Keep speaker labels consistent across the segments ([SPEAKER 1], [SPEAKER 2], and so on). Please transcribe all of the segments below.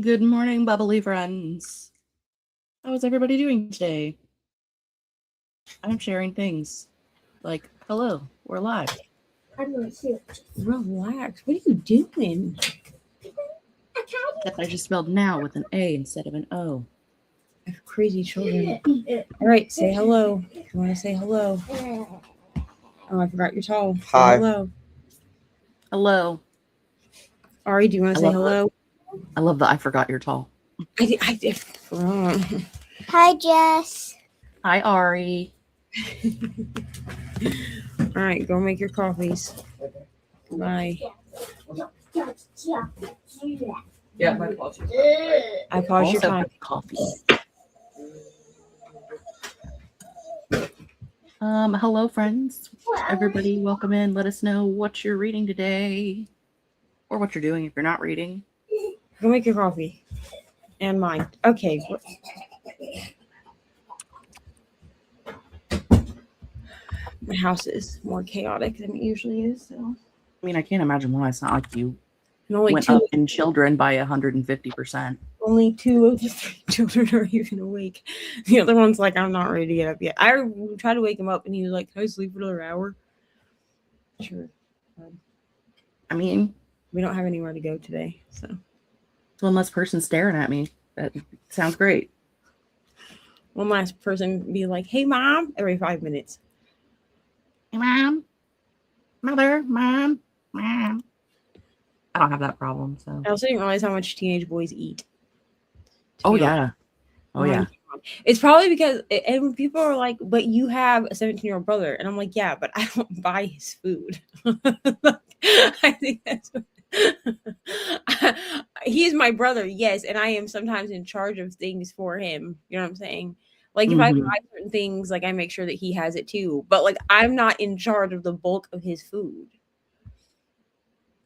[SPEAKER 1] Good morning, bubbly friends. How is everybody doing today? I'm sharing things like, hello, we're live.
[SPEAKER 2] Relax. What are you doing?
[SPEAKER 1] Except I just spelled now with an A instead of an O.
[SPEAKER 2] I have crazy children. All right, say hello. You want to say hello? Oh, I forgot your towel. Say
[SPEAKER 3] Hi.
[SPEAKER 2] hello.
[SPEAKER 1] Hello.
[SPEAKER 2] Ari, do you want to say hello?
[SPEAKER 1] I love that I forgot your tall.
[SPEAKER 4] Hi, Jess.
[SPEAKER 1] Hi, Ari.
[SPEAKER 2] All right, go make your coffees. Bye.
[SPEAKER 3] Yeah, my apologies.
[SPEAKER 2] I paused your
[SPEAKER 1] Also
[SPEAKER 2] time.
[SPEAKER 1] have coffee. Hello, friends. Everybody, welcome in. Let us know what you're reading today, or what you're doing if you're not reading.
[SPEAKER 2] Go make your coffee. And mine. Okay. My house is more chaotic than it usually is. So.
[SPEAKER 1] I mean, I can't imagine why. It's not like you
[SPEAKER 2] And
[SPEAKER 1] went up in children by 150%.
[SPEAKER 2] Only 2 of the 3 children are even awake. The other one's like, I'm not ready to get up yet. I tried to wake him up and he was like, can I sleep for another hour? Sure.
[SPEAKER 1] I mean,
[SPEAKER 2] we don't have anywhere to go today, so.
[SPEAKER 1] One less person staring at me. That sounds great.
[SPEAKER 2] One last person be like, hey, Mom, every 5 minutes.
[SPEAKER 1] Hey, Mom. Mother, Mom. Mom. I don't have that problem, so.
[SPEAKER 2] I also didn't realize how much teenage boys eat.
[SPEAKER 1] Oh, yeah. Oh, yeah.
[SPEAKER 2] It's probably because, and people are like, but you have a 17-year-old brother. And I'm like, yeah, but I don't buy his food. I think that's what, he is my brother, yes, and I am sometimes in charge of things for him. You know what I'm saying? Like, if I buy certain things, like, I make sure that he has it too. But, like, I'm not in charge of the bulk of his food.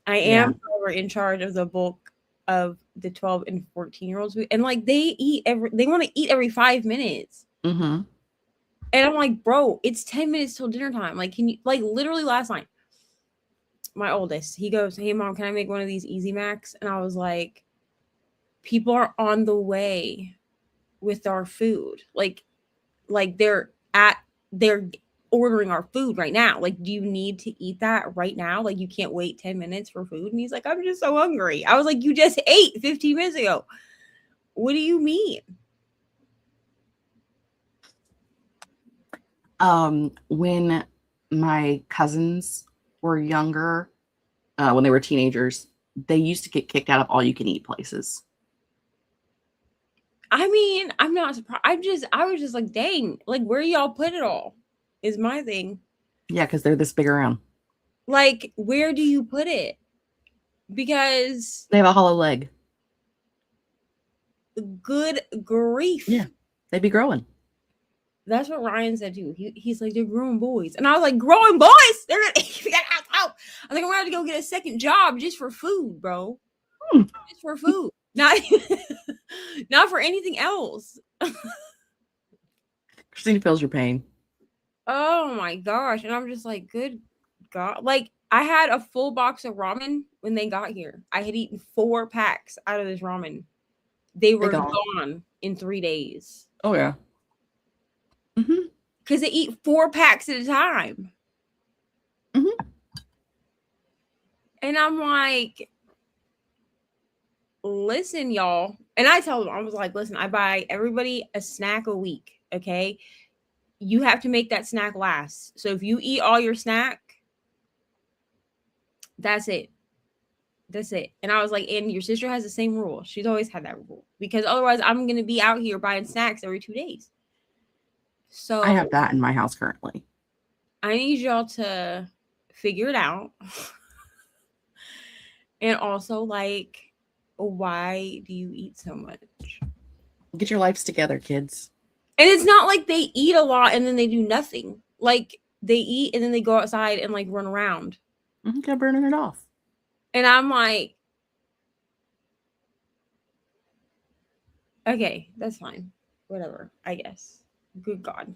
[SPEAKER 2] I am, however, in charge of the bulk of the 12 and 14-year-olds. And, like, they want to eat every 5 minutes.
[SPEAKER 1] Mm-hmm.
[SPEAKER 2] And I'm like, bro, it's 10 minutes till dinner time. Like, can you, like, literally last night, my oldest, he goes, hey, Mom, can I make one of these Easy Macs? And I was like, people are on the way with our food. Like they're ordering our food right now. Like, do you need to eat that right now? Like, you can't wait 10 minutes for food? And he's like, I'm just so hungry. I was like, you just ate 15 minutes ago. What do you mean?
[SPEAKER 1] When my cousins were younger, when they were teenagers, they used to get kicked out of all-you-can-eat places.
[SPEAKER 2] I mean, I'm not surprised. I was just like, dang, like, where y'all put it all is my thing.
[SPEAKER 1] Yeah, because they're this big around.
[SPEAKER 2] Like, where do you put it? Because
[SPEAKER 1] they have a hollow leg.
[SPEAKER 2] Good grief.
[SPEAKER 1] Yeah, they'd be growing.
[SPEAKER 2] That's what Ryan said too. He's like, they're growing boys. And I was like, growing boys? They're gonna out. I was like, I'm gonna have to go get a second job just for food, bro. Just for food. Not for anything else.
[SPEAKER 1] Christine feels your pain.
[SPEAKER 2] Oh my gosh. And I'm just like, good God. Like, I had a full box of ramen when they got here. I had eaten 4 packs out of this ramen. They were gone in 3 days.
[SPEAKER 1] Oh, yeah. Mm-hmm.
[SPEAKER 2] Because they eat 4 packs at a time.
[SPEAKER 1] Mm-hmm.
[SPEAKER 2] And I'm like, listen, y'all. And I tell them, I was like, listen, I buy everybody a snack a week, okay? You have to make that snack last. So if you eat all your snack, that's it. That's it. And I was like, and your sister has the same rule. She's always had that rule. Because otherwise, I'm going to be out here buying snacks every 2 days. So
[SPEAKER 1] I have that in my house currently.
[SPEAKER 2] I need y'all to figure it out. And also, like, why do you eat so much?
[SPEAKER 1] Get your lives together, kids.
[SPEAKER 2] And it's not like they eat a lot and then they do nothing. Like, they eat and then they go outside and, like, run around.
[SPEAKER 1] They're burning it off. And
[SPEAKER 2] I'm like, okay, that's fine. Whatever, I guess. Good God.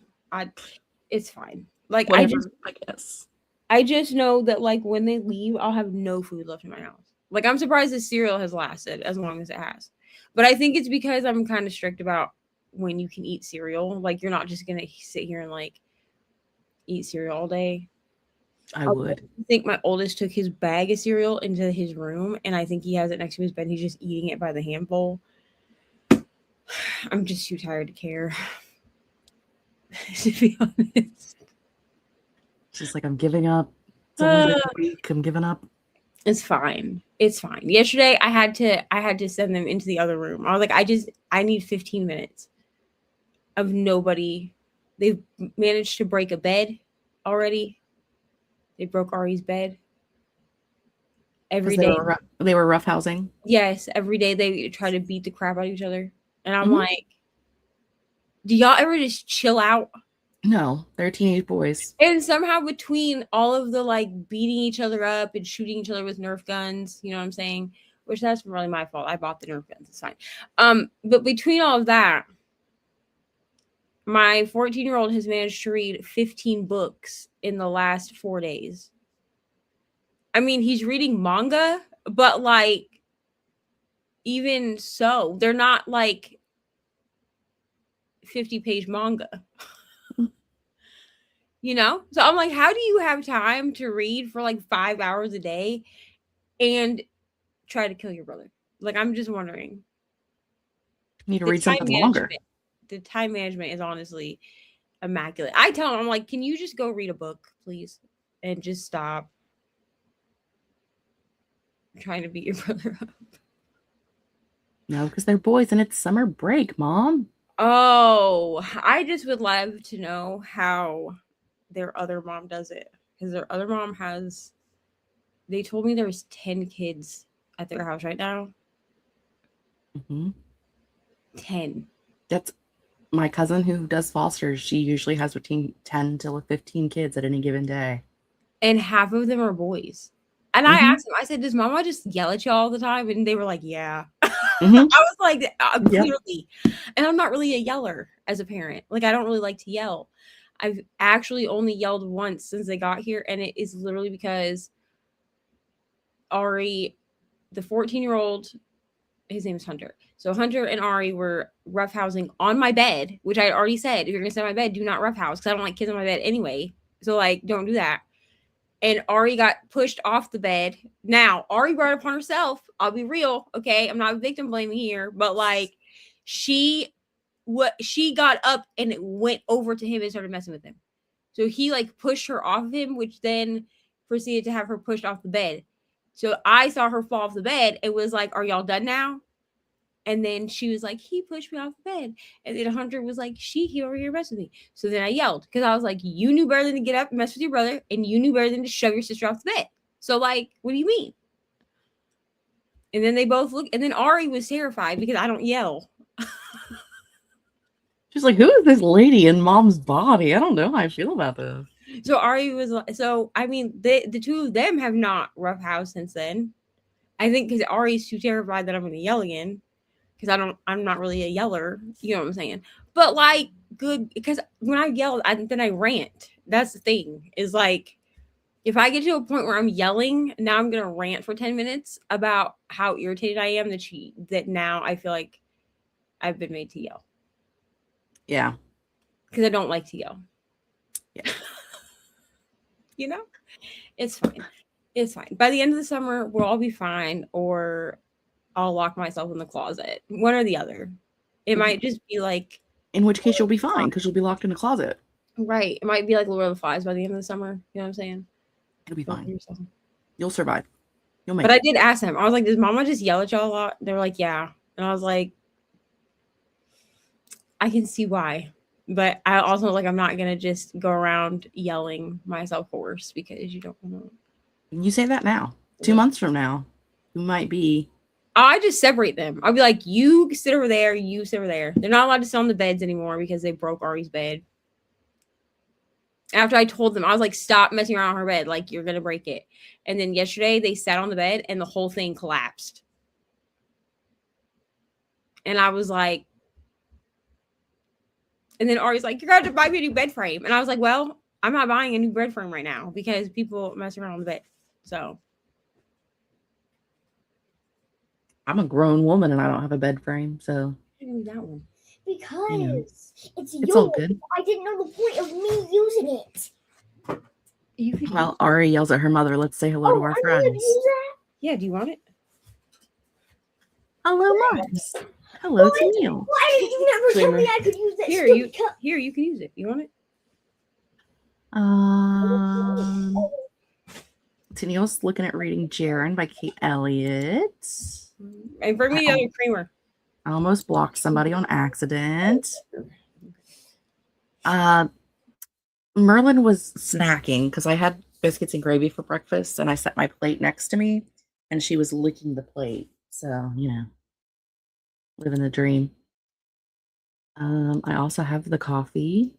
[SPEAKER 2] It's fine. Like,
[SPEAKER 1] whatever, I guess.
[SPEAKER 2] I just know that, like, when they leave, I'll have no food left in my house. Like, I'm surprised the cereal has lasted as long as it has. But I think it's because I'm kind of strict about when you can eat cereal. Like, you're not just gonna sit here and like eat cereal all day.
[SPEAKER 1] I would.
[SPEAKER 2] I think my oldest took his bag of cereal into his room, and I think he has it next to his bed. He's just eating it by the handful. I'm just too tired to care, to be honest.
[SPEAKER 1] Just like, I'm giving up. It's only been a week. I'm giving up.
[SPEAKER 2] It's fine. It's fine. Yesterday I had to send them into the other room. I was like, I need 15 minutes of nobody. They've managed to break a bed already. They broke Ari's bed. Every day.
[SPEAKER 1] They were roughhousing.
[SPEAKER 2] Yes, every day they try to beat the crap out of each other. And I'm like, do y'all ever just chill out?
[SPEAKER 1] No, they're teenage boys.
[SPEAKER 2] And somehow between all of the like beating each other up and shooting each other with Nerf guns, you know what I'm saying? Which that's really my fault. I bought the Nerf guns. It's fine. But between all of that, my 14-year-old has managed to read 15 books in the last 4 days. I mean, he's reading manga, but like, even so, they're not like 50-page manga. You know? So I'm like, how do you have time to read for like 5 hours a day and try to kill your brother? Like, I'm just wondering.
[SPEAKER 1] You need to read something longer.
[SPEAKER 2] The time management is honestly immaculate. I tell him, I'm like, can you just go read a book, please? And just stop trying to beat your brother up.
[SPEAKER 1] No, because they're boys and it's summer break, Mom.
[SPEAKER 2] Oh, I just would love to know how their other mom does it. Because their other mom has, they told me there was 10 kids at their house right now. 10.
[SPEAKER 1] That's my cousin who does fosters. She usually has between 10 to 15 kids at any given day.
[SPEAKER 2] And half of them are boys. And I asked them, I said, does Mama just yell at you all the time? And they were like, yeah. I was like, clearly. And I'm not really a yeller as a parent. Like, I don't really like to yell. I've actually only yelled once since they got here. And it is literally because Ari, the 14-year-old, his name is Hunter. So Hunter and Ari were roughhousing on my bed, which I had already said, if you're going to sit on my bed, do not roughhouse. Because I don't like kids on my bed anyway. So, like, don't do that. And Ari got pushed off the bed. Now, Ari brought it upon herself. I'll be real, okay? I'm not victim blaming here, but like, she got up and it went over to him and started messing with him. So he like pushed her off of him, which then proceeded to have her pushed off the bed. So I saw her fall off the bed. It was like, "Are y'all done now?" And then she was like, "He pushed me off the bed." And then Hunter was like, "He over here messed with me." So then I yelled because I was like, "You knew better than to get up and mess with your brother, and you knew better than to shove your sister off the bed. So like, what do you mean?" And then they both looked, and then Ari was terrified because I don't yell.
[SPEAKER 1] She's like, who is this lady in Mom's body? I don't know how I feel about this.
[SPEAKER 2] So Ari was like, so I mean, the two of them have not roughhoused since then. I think because Ari's too terrified that I'm going to yell again. Because I'm not really a yeller, you know what I'm saying? But like, good, because when I yell, then I rant. That's the thing, is like, if I get to a point where I'm yelling, now I'm gonna rant for 10 minutes about how irritated I am that now I feel like I've been made to yell.
[SPEAKER 1] Yeah.
[SPEAKER 2] Because I don't like to yell.
[SPEAKER 1] Yeah.
[SPEAKER 2] You know? It's fine. It's fine. By the end of the summer, we'll all be fine, or I'll lock myself in the closet. One or the other. It might just be like...
[SPEAKER 1] In which case you'll be fine, because you'll be locked in a closet.
[SPEAKER 2] Right. It might be like Lord of the Flies by the end of the summer. You know what I'm saying?
[SPEAKER 1] It'll be fine. You'll survive. You'll make
[SPEAKER 2] it.
[SPEAKER 1] But
[SPEAKER 2] I did ask them. I was like, does Mama just yell at y'all a lot? They were like, yeah. And I was like, I can see why. But I also, like, I'm not going to just go around yelling myself hoarse because you don't know.
[SPEAKER 1] You say that now. 2 months from now, you might be...
[SPEAKER 2] I just separate them. I'll be like, you sit over there, you sit over there. They're not allowed to sit on the beds anymore because they broke Ari's bed. After I told them, I was like, stop messing around on her bed. Like, you're going to break it. And then yesterday, they sat on the bed and the whole thing collapsed. And I was like, and then Ari's like, you're going to have to buy me a new bed frame. And I was like, well, I'm not buying a new bed frame right now because people mess around on the bed. So
[SPEAKER 1] I'm a grown woman and I don't have a bed frame, so
[SPEAKER 2] I didn't read that one.
[SPEAKER 4] Because it's
[SPEAKER 1] it's all
[SPEAKER 4] yours.
[SPEAKER 1] good.
[SPEAKER 4] I didn't know the point of me using it.
[SPEAKER 2] You could
[SPEAKER 1] Well, Ari yells at her mother. Let's say hello to our
[SPEAKER 4] I wanted to
[SPEAKER 1] friends.
[SPEAKER 4] use that.
[SPEAKER 2] yeah, do you want it?
[SPEAKER 1] Hello, Mars. Hello to Neil.
[SPEAKER 4] Why did you never tell me
[SPEAKER 1] Creamer.
[SPEAKER 4] I could use that
[SPEAKER 2] Here,
[SPEAKER 4] stupid cup?
[SPEAKER 2] Here, you can use it. You want it?
[SPEAKER 1] Tennille's looking at reading Jaren by Kate Elliott.
[SPEAKER 2] And bring me the other creamer.
[SPEAKER 1] I almost blocked somebody on accident. Merlin was snacking because I had biscuits and gravy for breakfast and I set my plate next to me and she was licking the plate. So, living the dream. I also have the coffee.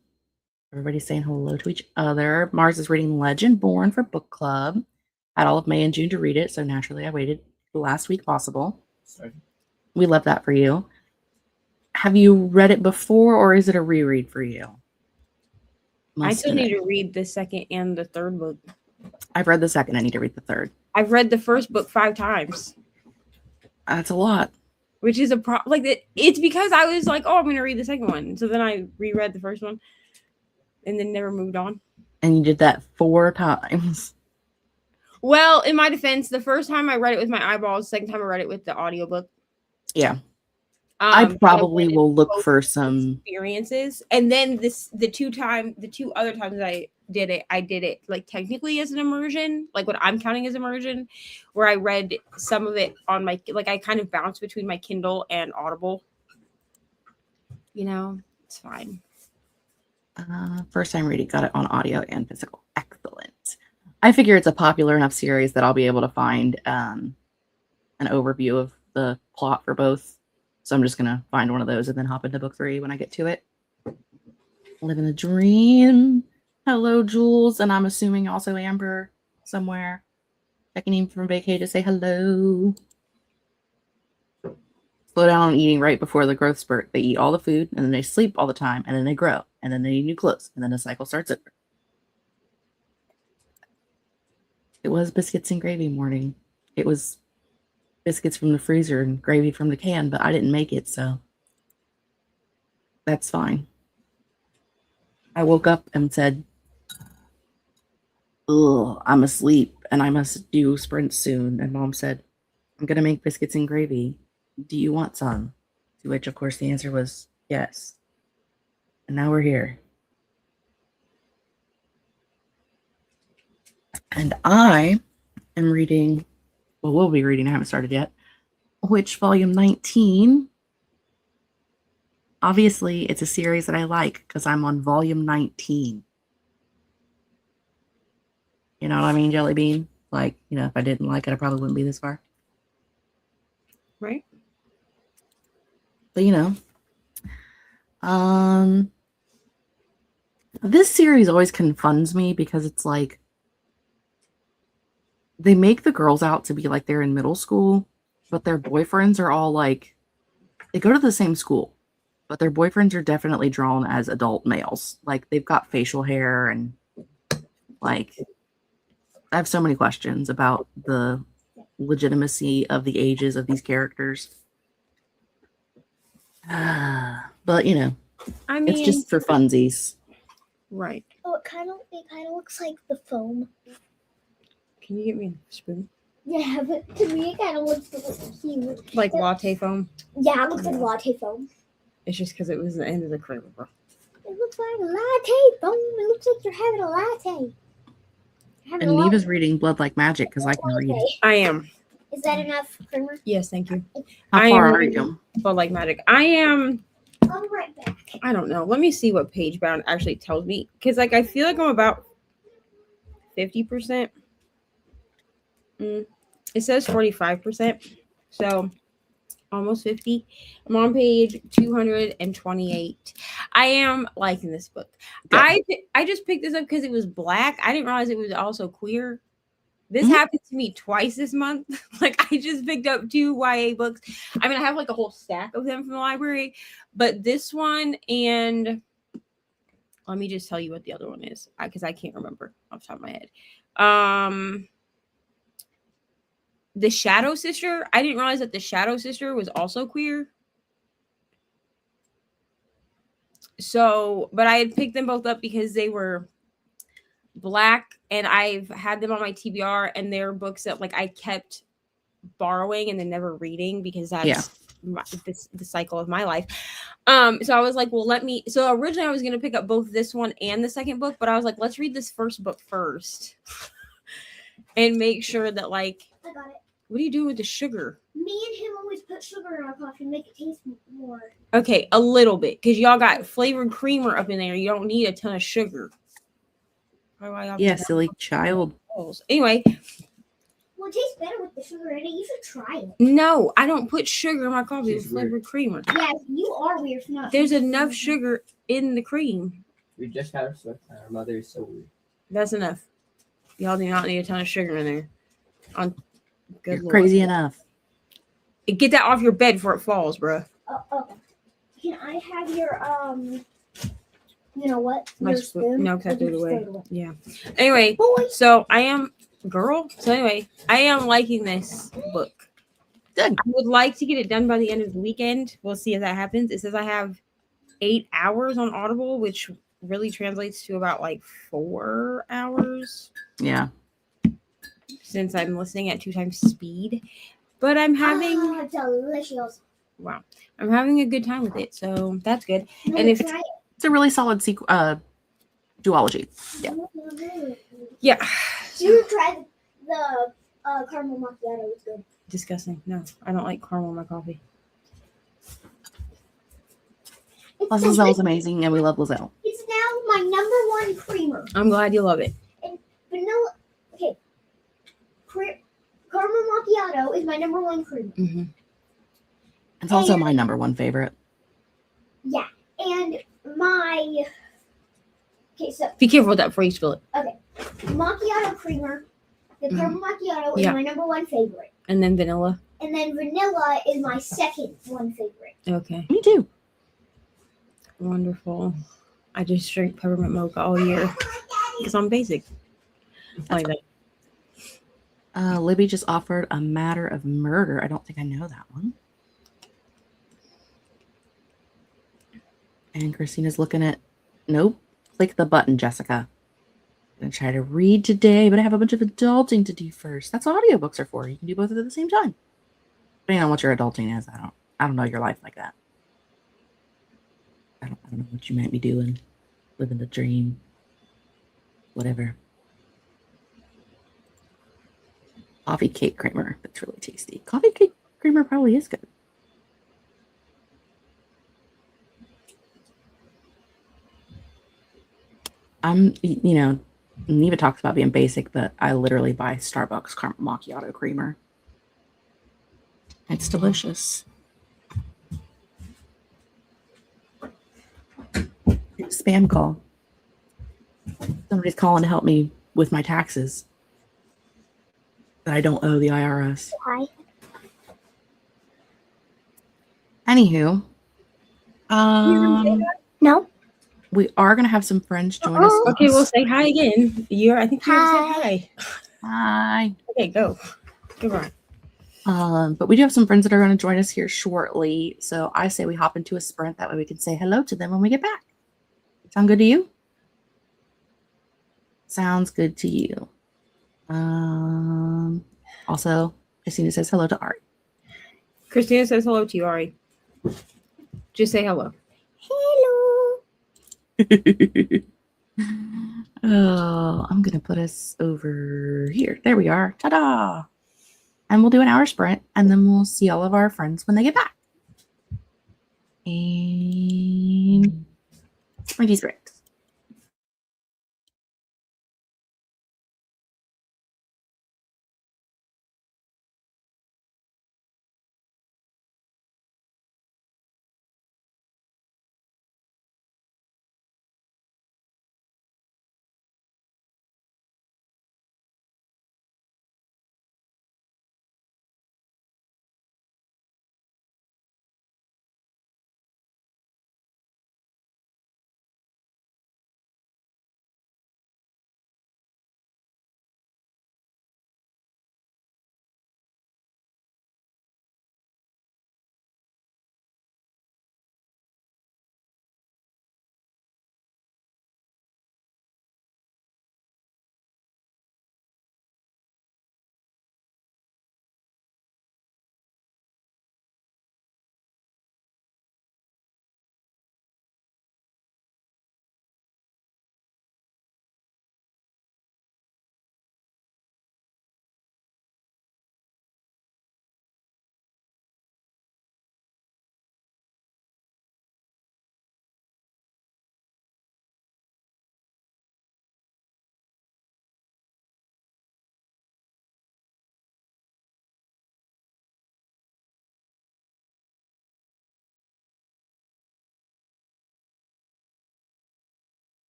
[SPEAKER 1] Everybody's saying hello to each other. Mars is reading Legend Born for book club. Had all of May and June to read it, so naturally I waited the last week possible.
[SPEAKER 3] Sorry.
[SPEAKER 1] We love that for you. Have you read it before, or is it a reread for you?
[SPEAKER 2] I still need to read the second and the third book.
[SPEAKER 1] I've read the second. I need to read the third.
[SPEAKER 2] I've read the first book 5 times.
[SPEAKER 1] That's a lot.
[SPEAKER 2] Which is a problem. Like it's because I was like, oh, I'm going to read the second one. So then I reread the first one and then never moved on.
[SPEAKER 1] And you did that 4 times.
[SPEAKER 2] Well, in my defense, the first time I read it with my eyeballs, the second time I read it with the audiobook.
[SPEAKER 1] Yeah. I probably will look for some
[SPEAKER 2] experiences. And then the two other times I did it like technically as an immersion, like what I'm counting as immersion, where I read some of it on my, like I kind of bounced between my Kindle and Audible. It's fine.
[SPEAKER 1] First time reading, got it on audio and physical. Excellent. I figure it's a popular enough series that I'll be able to find an overview of the plot for both. So I'm just going to find one of those and then hop into book 3 when I get to it. Living the dream. Hello, Jules. And I'm assuming also Amber somewhere. Checking in from vacay to say hello. Slow down on eating right before the growth spurt. They eat all the food and then they sleep all the time and then they grow and then they need new clothes and then the cycle starts over. It was biscuits and gravy morning. It was biscuits from the freezer and gravy from the can, but I didn't make it, so that's fine. I woke up and said, ugh, I'm asleep and I must do sprints soon. And Mom said, I'm going to make biscuits and gravy. Do you want some? To which, of course, the answer was yes. And now we're here. And I am reading, well, we'll be reading, I haven't started yet, Witch Volume 19. Obviously, it's a series that I like because I'm on Volume 19. You know what I mean, Jelly Bean? Like, if I didn't like it, I probably wouldn't be this far.
[SPEAKER 2] Right?
[SPEAKER 1] But, this series always confunds me because it's like, they make the girls out to be like they're in middle school, but their boyfriends are all like, they go to the same school, but their boyfriends are definitely drawn as adult males. Like they've got facial hair and like, I have so many questions about the legitimacy of the ages of these characters. But
[SPEAKER 2] I mean,
[SPEAKER 1] it's just for funsies.
[SPEAKER 2] Right.
[SPEAKER 4] Oh, it kind of looks like the foam.
[SPEAKER 2] Can you get me a spoon?
[SPEAKER 4] Yeah, but to me it kind of looks cute.
[SPEAKER 2] Like latte foam?
[SPEAKER 4] Yeah, it looks like latte foam.
[SPEAKER 2] It's just because it was the end of the creamer, bro.
[SPEAKER 4] It looks like latte foam. It looks like you're having a latte.
[SPEAKER 1] And Neva's reading Blood Like Magic because I can read.
[SPEAKER 2] I am.
[SPEAKER 4] Is that enough, creamer?
[SPEAKER 2] Yes, thank you.
[SPEAKER 1] How far are you?
[SPEAKER 2] But like magic. I am.
[SPEAKER 4] I'll be right back.
[SPEAKER 2] I don't know. Let me see what page bound actually tells me. Because like I feel like I'm about 50%. It says 45%. So almost 50. I'm on page 228. I am liking this book. Good. I just picked this up because it was black. I didn't realize it was also queer. This happened to me twice this month. Like I just picked up 2 YA books. I mean, I have like a whole stack of them from the library, but this one and let me just tell you what the other one is because I can't remember off the top of my head. the Shadow Sister, I didn't realize that the Shadow Sister was also queer. So, but I had picked them both up because they were Black, and I've had them on my TBR, and they're books that like I kept borrowing and then never reading because that's the cycle of my life. So I was like, well, so originally I was going to pick up both this one and the second book, but I was like, let's read this first book first and make sure that like,
[SPEAKER 4] I got it.
[SPEAKER 2] what are you doing with the sugar?
[SPEAKER 4] Me and him always put sugar in our coffee to make it taste more.
[SPEAKER 2] Okay, a little bit, because y'all got flavored creamer up in there. You don't need a ton of sugar.
[SPEAKER 1] Yeah, silly child.
[SPEAKER 2] Anyway.
[SPEAKER 4] Well, it tastes better with the sugar in it. You should try it.
[SPEAKER 2] No, I don't put sugar in my coffee with flavored creamer.
[SPEAKER 4] Yeah, you are weird for not.
[SPEAKER 2] There's enough sugar in the cream.
[SPEAKER 3] We just had our switch and our mother is so weird.
[SPEAKER 2] That's enough. Y'all do not need a ton of sugar in there.
[SPEAKER 1] You're crazy enough.
[SPEAKER 2] Get that off your bed before it falls, bro.
[SPEAKER 4] Okay. Can I have your you know what?
[SPEAKER 2] My
[SPEAKER 4] Your spoon?
[SPEAKER 2] No, because I threw it away.
[SPEAKER 4] Throw it
[SPEAKER 2] Yeah. Anyway, so I am liking this book.
[SPEAKER 1] Good.
[SPEAKER 2] I would like to get it done by the end of the weekend. We'll see if that happens. It says I have 8 hours on Audible, which really translates to about like 4 hours.
[SPEAKER 1] Yeah.
[SPEAKER 2] Since I'm listening at 2 times speed. But I'm having
[SPEAKER 4] delicious.
[SPEAKER 2] Wow. I'm having a good time with it. So that's good.
[SPEAKER 4] You
[SPEAKER 2] And if
[SPEAKER 1] it's a really solid duology. Yeah.
[SPEAKER 2] Yeah.
[SPEAKER 4] You tried the caramel macchiato. It's good.
[SPEAKER 2] Disgusting. No, I don't like caramel in my coffee.
[SPEAKER 1] Lizelle's amazing, and we love Lizelle.
[SPEAKER 4] It's now my number 1 creamer.
[SPEAKER 2] I'm glad you love it.
[SPEAKER 4] And vanilla. Okay. Caramel macchiato is my number 1 creamer.
[SPEAKER 2] Mm-hmm.
[SPEAKER 1] It's also my number 1 favorite.
[SPEAKER 4] Yeah, and my. Okay, so
[SPEAKER 2] Be careful with that before you spill it.
[SPEAKER 4] okay, macchiato creamer. The caramel macchiato is
[SPEAKER 2] Yeah.
[SPEAKER 4] my number 1 favorite.
[SPEAKER 2] And then vanilla.
[SPEAKER 4] And then vanilla is my second 1 favorite.
[SPEAKER 2] Okay.
[SPEAKER 1] Me too.
[SPEAKER 2] Wonderful. I just drink peppermint mocha all year because I'm basic. Like that.
[SPEAKER 1] Libby just offered A Matter of Murder. I don't think I know that one. And Christina's looking at, nope. Click the button, Jessica. I'm going to try to read today, but I have a bunch of adulting to do first. That's what audiobooks are for. You can do both at the same time. Depending on what your adulting is, I don't know your life like that. I don't know what you might be doing. Living the dream. Whatever. Coffee cake creamer. That's really tasty. Coffee cake creamer probably is good. Neva talks about being basic, but I literally buy Starbucks caramel macchiato creamer. It's delicious. Spam call. Somebody's calling to help me with my taxes that I don't owe the IRS.
[SPEAKER 4] Hi.
[SPEAKER 1] Anywho,
[SPEAKER 4] No.
[SPEAKER 1] we are gonna have some friends join us.
[SPEAKER 2] Okay, we'll say hi again. I think you said hi.
[SPEAKER 1] Hi.
[SPEAKER 2] Okay, go. Goodbye.
[SPEAKER 1] But we do have some friends that are going to join us here shortly. So I say we hop into a sprint. That way we can say hello to them when we get back. Sound good to you? Sounds good to you. Also, Christina says hello to Ari.
[SPEAKER 2] Christina says hello to you, Ari. Just say hello.
[SPEAKER 4] Hello.
[SPEAKER 1] Oh, I'm going to put us over here. There we are. Ta-da! And we'll do an hour sprint, and then we'll see all of our friends when they get back. And sprinty sprint.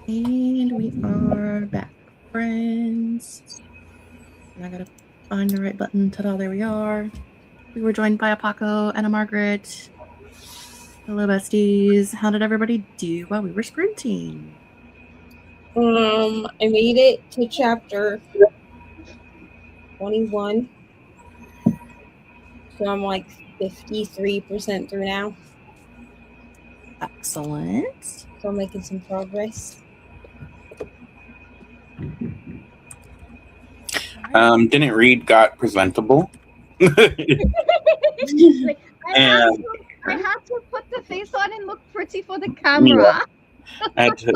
[SPEAKER 1] And we are back, friends. And I gotta find the right button. Ta-da, there we are. We were joined by a Paco and a Margaret. Hello, besties. How did everybody do while we were sprinting?
[SPEAKER 2] I made it to chapter 21. So I'm like 53% through now.
[SPEAKER 1] Excellent.
[SPEAKER 2] So I'm making some progress.
[SPEAKER 5] Didn't read got presentable.
[SPEAKER 6] Like,
[SPEAKER 5] And-
[SPEAKER 6] I have to put the face on and look pretty for the camera.
[SPEAKER 5] I had to,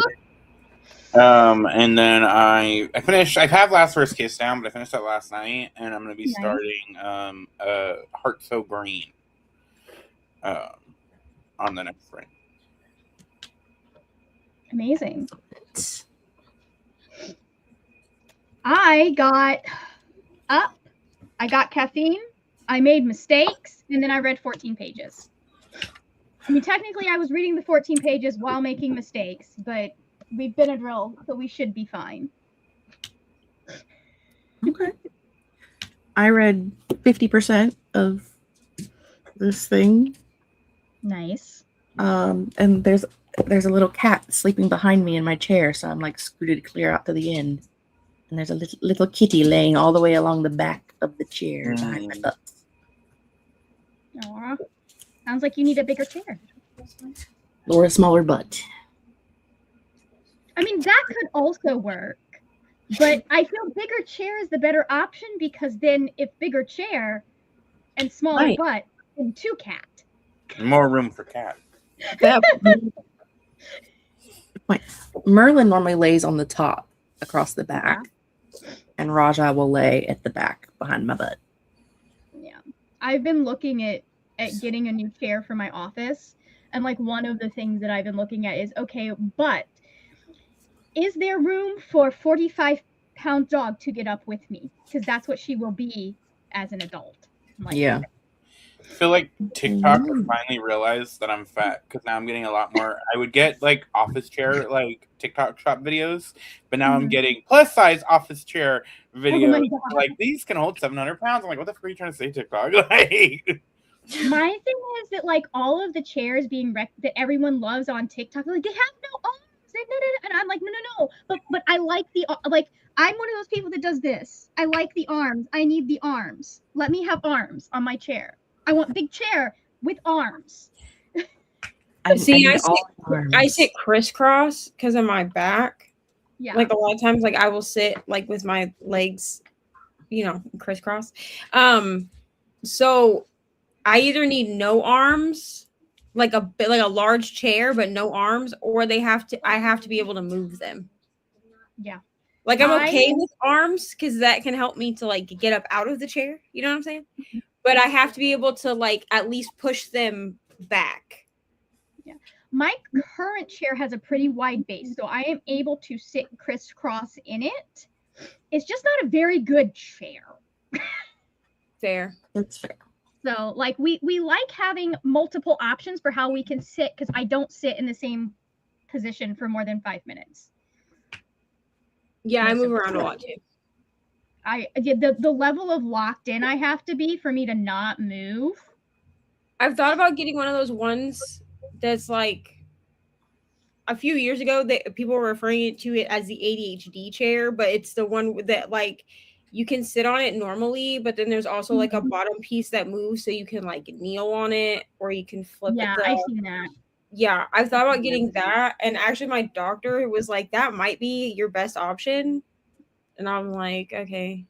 [SPEAKER 5] and then I finished. I have Last First Kiss down, but I finished that last night, and I'm going to be
[SPEAKER 6] Nice.
[SPEAKER 5] starting Heart So Green on the next sprint.
[SPEAKER 6] Amazing. I got up, I got caffeine, I made mistakes, and then I read 14 pages. I mean, technically, I was reading the 14 pages while making mistakes, but we've been a drill, so we should be fine.
[SPEAKER 1] Okay. I read 50% of this thing.
[SPEAKER 6] Nice.
[SPEAKER 1] And there's a little cat sleeping behind me in my chair, so I'm like scooted clear out to the end. And there's a little kitty laying all the way along the back of the chair behind my butt.
[SPEAKER 6] Aw. Sounds like you need a bigger chair.
[SPEAKER 1] Or a smaller butt.
[SPEAKER 6] I mean, that could also work. But I feel bigger chair is the better option because then if bigger chair and smaller
[SPEAKER 1] Right.
[SPEAKER 6] butt, then 2 cat.
[SPEAKER 5] More room for cat.
[SPEAKER 1] Merlin normally lays on the top across the back. And Raja will lay at the back behind my butt.
[SPEAKER 6] Yeah. I've been looking at getting a new chair for my office. And like one of the things that I've been looking at is, okay, but is there room for a 45-pound dog to get up with me? Because that's what she will be as an adult. I'm like,
[SPEAKER 1] Yeah.
[SPEAKER 5] I feel like TikTok finally realized that I'm fat because now I'm getting a lot more. I would get like office chair, like TikTok shop videos, but now I'm getting plus size office chair videos.
[SPEAKER 6] God.
[SPEAKER 5] Like these can hold 700 pounds. I'm like, what the fuck are you trying to say, TikTok? Like,
[SPEAKER 6] My thing is that like all of the chairs being that everyone loves on TikTok, like they have no arms, and I'm like, no. But I like the like I'm one of those people that does this. I like the arms. I need the arms. Let me have arms on my chair. I want big chair with arms.
[SPEAKER 2] I
[SPEAKER 1] I
[SPEAKER 2] sit crisscross because of my back.
[SPEAKER 6] Yeah.
[SPEAKER 2] Like a lot of times, like I will sit like with my legs, crisscross. So I either need no arms, like a large chair, but no arms, or I have to be able to move them.
[SPEAKER 6] Yeah.
[SPEAKER 2] Like I'm okay with arms because that can help me to like get up out of the chair. You know what I'm saying? But I have to be able to like at least push them back.
[SPEAKER 6] Yeah. My current chair has a pretty wide base, so I am able to sit crisscross in it. It's just not a very good chair.
[SPEAKER 2] Fair.
[SPEAKER 1] That's fair.
[SPEAKER 6] So like we like having multiple options for how we can sit because I don't sit in the same position for more than 5 minutes.
[SPEAKER 2] Yeah, I move around a lot too.
[SPEAKER 6] The level of locked in I have to be for me to not move.
[SPEAKER 2] I've thought about getting one of those ones that's like a few years ago that people were referring to it as the ADHD chair, but it's the one that like you can sit on it normally, but then there's also like a bottom piece that moves so you can like kneel on it or you can flip it.
[SPEAKER 6] Yeah, I've seen that.
[SPEAKER 2] Yeah, I've thought about getting that. And actually my doctor was like, that might be your best option. And I'm like, okay.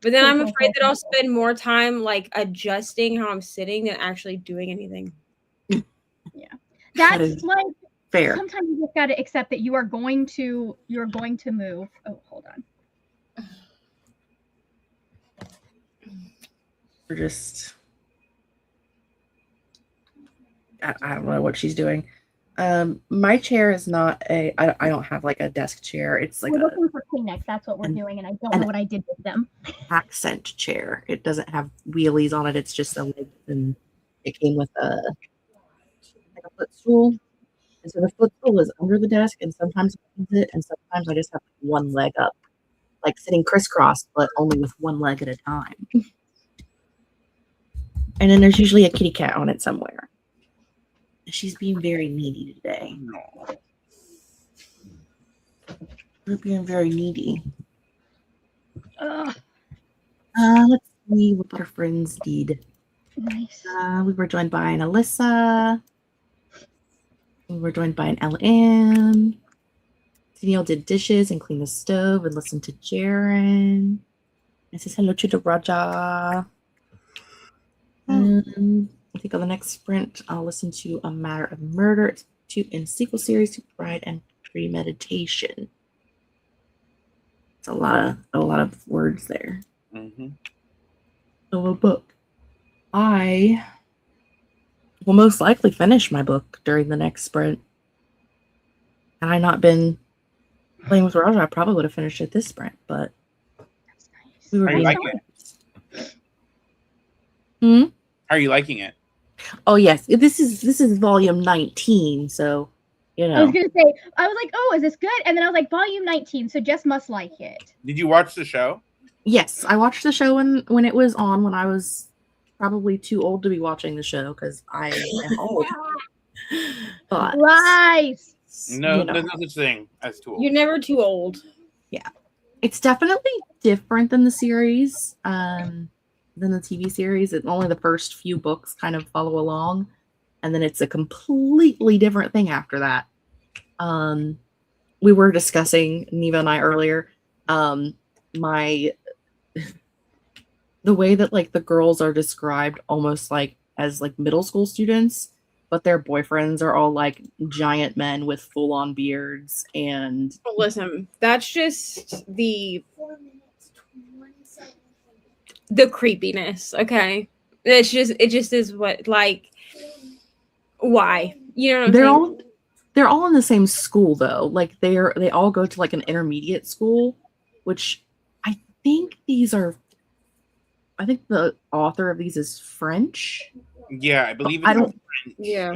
[SPEAKER 2] But then I'm afraid that I'll spend more time like adjusting how I'm sitting than actually doing anything.
[SPEAKER 6] Yeah. That's
[SPEAKER 1] is
[SPEAKER 6] like
[SPEAKER 1] fair.
[SPEAKER 6] Sometimes you just gotta accept that you're going to move. Oh, hold on.
[SPEAKER 1] We're just I don't know what she's doing. My chair is not I don't have like a desk chair. It's like
[SPEAKER 6] we're looking for Kleenex. That's what we're doing, and I don't know what I did with them.
[SPEAKER 1] Accent chair. It doesn't have wheelies on it. It's just a leg, and it came with a footstool. And so the footstool is under the desk, and sometimes I use it, and sometimes I just have one leg up, like sitting crisscrossed, but only with one leg at a time. And then there's usually a kitty cat on it somewhere. She's being very needy today.
[SPEAKER 5] No.
[SPEAKER 1] We're being very needy.
[SPEAKER 6] Ugh,
[SPEAKER 1] Let's see what our friends did.
[SPEAKER 6] nice.
[SPEAKER 1] We were joined by an Alyssa. We were joined by an LM. Danielle did dishes and cleaned the stove and listened to Jaren. And says hello to the Raja. I think on the next sprint, I'll listen to A Matter of Murder. It's in sequel series to Pride and Premeditation. It's a lot of words there.
[SPEAKER 5] Mm-hmm.
[SPEAKER 1] So a book. I will most likely finish my book during the next sprint. Had I not been playing with Raja, I probably would have finished it this sprint, but
[SPEAKER 6] That's nice.
[SPEAKER 1] we were
[SPEAKER 5] How are you
[SPEAKER 1] being
[SPEAKER 5] liking it?
[SPEAKER 1] Hmm?
[SPEAKER 5] How are you liking it?
[SPEAKER 1] Oh yes, this is volume 19, so you
[SPEAKER 6] I was
[SPEAKER 1] know.
[SPEAKER 6] gonna say, I was like, oh, is this good? And then I was like, volume 19, so Jess must like it.
[SPEAKER 5] Did you watch the show?
[SPEAKER 1] Yes, I watched the show when it was on, when I was probably too old to be watching the show because I am old. But
[SPEAKER 6] Lies.
[SPEAKER 5] No,
[SPEAKER 1] you know,
[SPEAKER 5] there's no such thing as too old.
[SPEAKER 2] You're never too old.
[SPEAKER 1] it's definitely different than the series, than the TV series. Only the first few books kind of follow along, and then it's a completely different thing after that. We were discussing, Neva and I earlier, the way that like the girls are described almost like as like middle school students, but their boyfriends are all like giant men with full-on beards and
[SPEAKER 2] But listen, that's just the
[SPEAKER 4] 4 minutes, 27
[SPEAKER 2] creepiness. Okay, it just is what, like, why, you know what I'm
[SPEAKER 1] they're
[SPEAKER 2] saying?
[SPEAKER 1] they're all in the same school though. Like they all go to like an intermediate school, which I think the author of these is French.
[SPEAKER 5] Yeah, I believe
[SPEAKER 1] I
[SPEAKER 5] it's
[SPEAKER 1] don't-
[SPEAKER 5] French.
[SPEAKER 2] Yeah.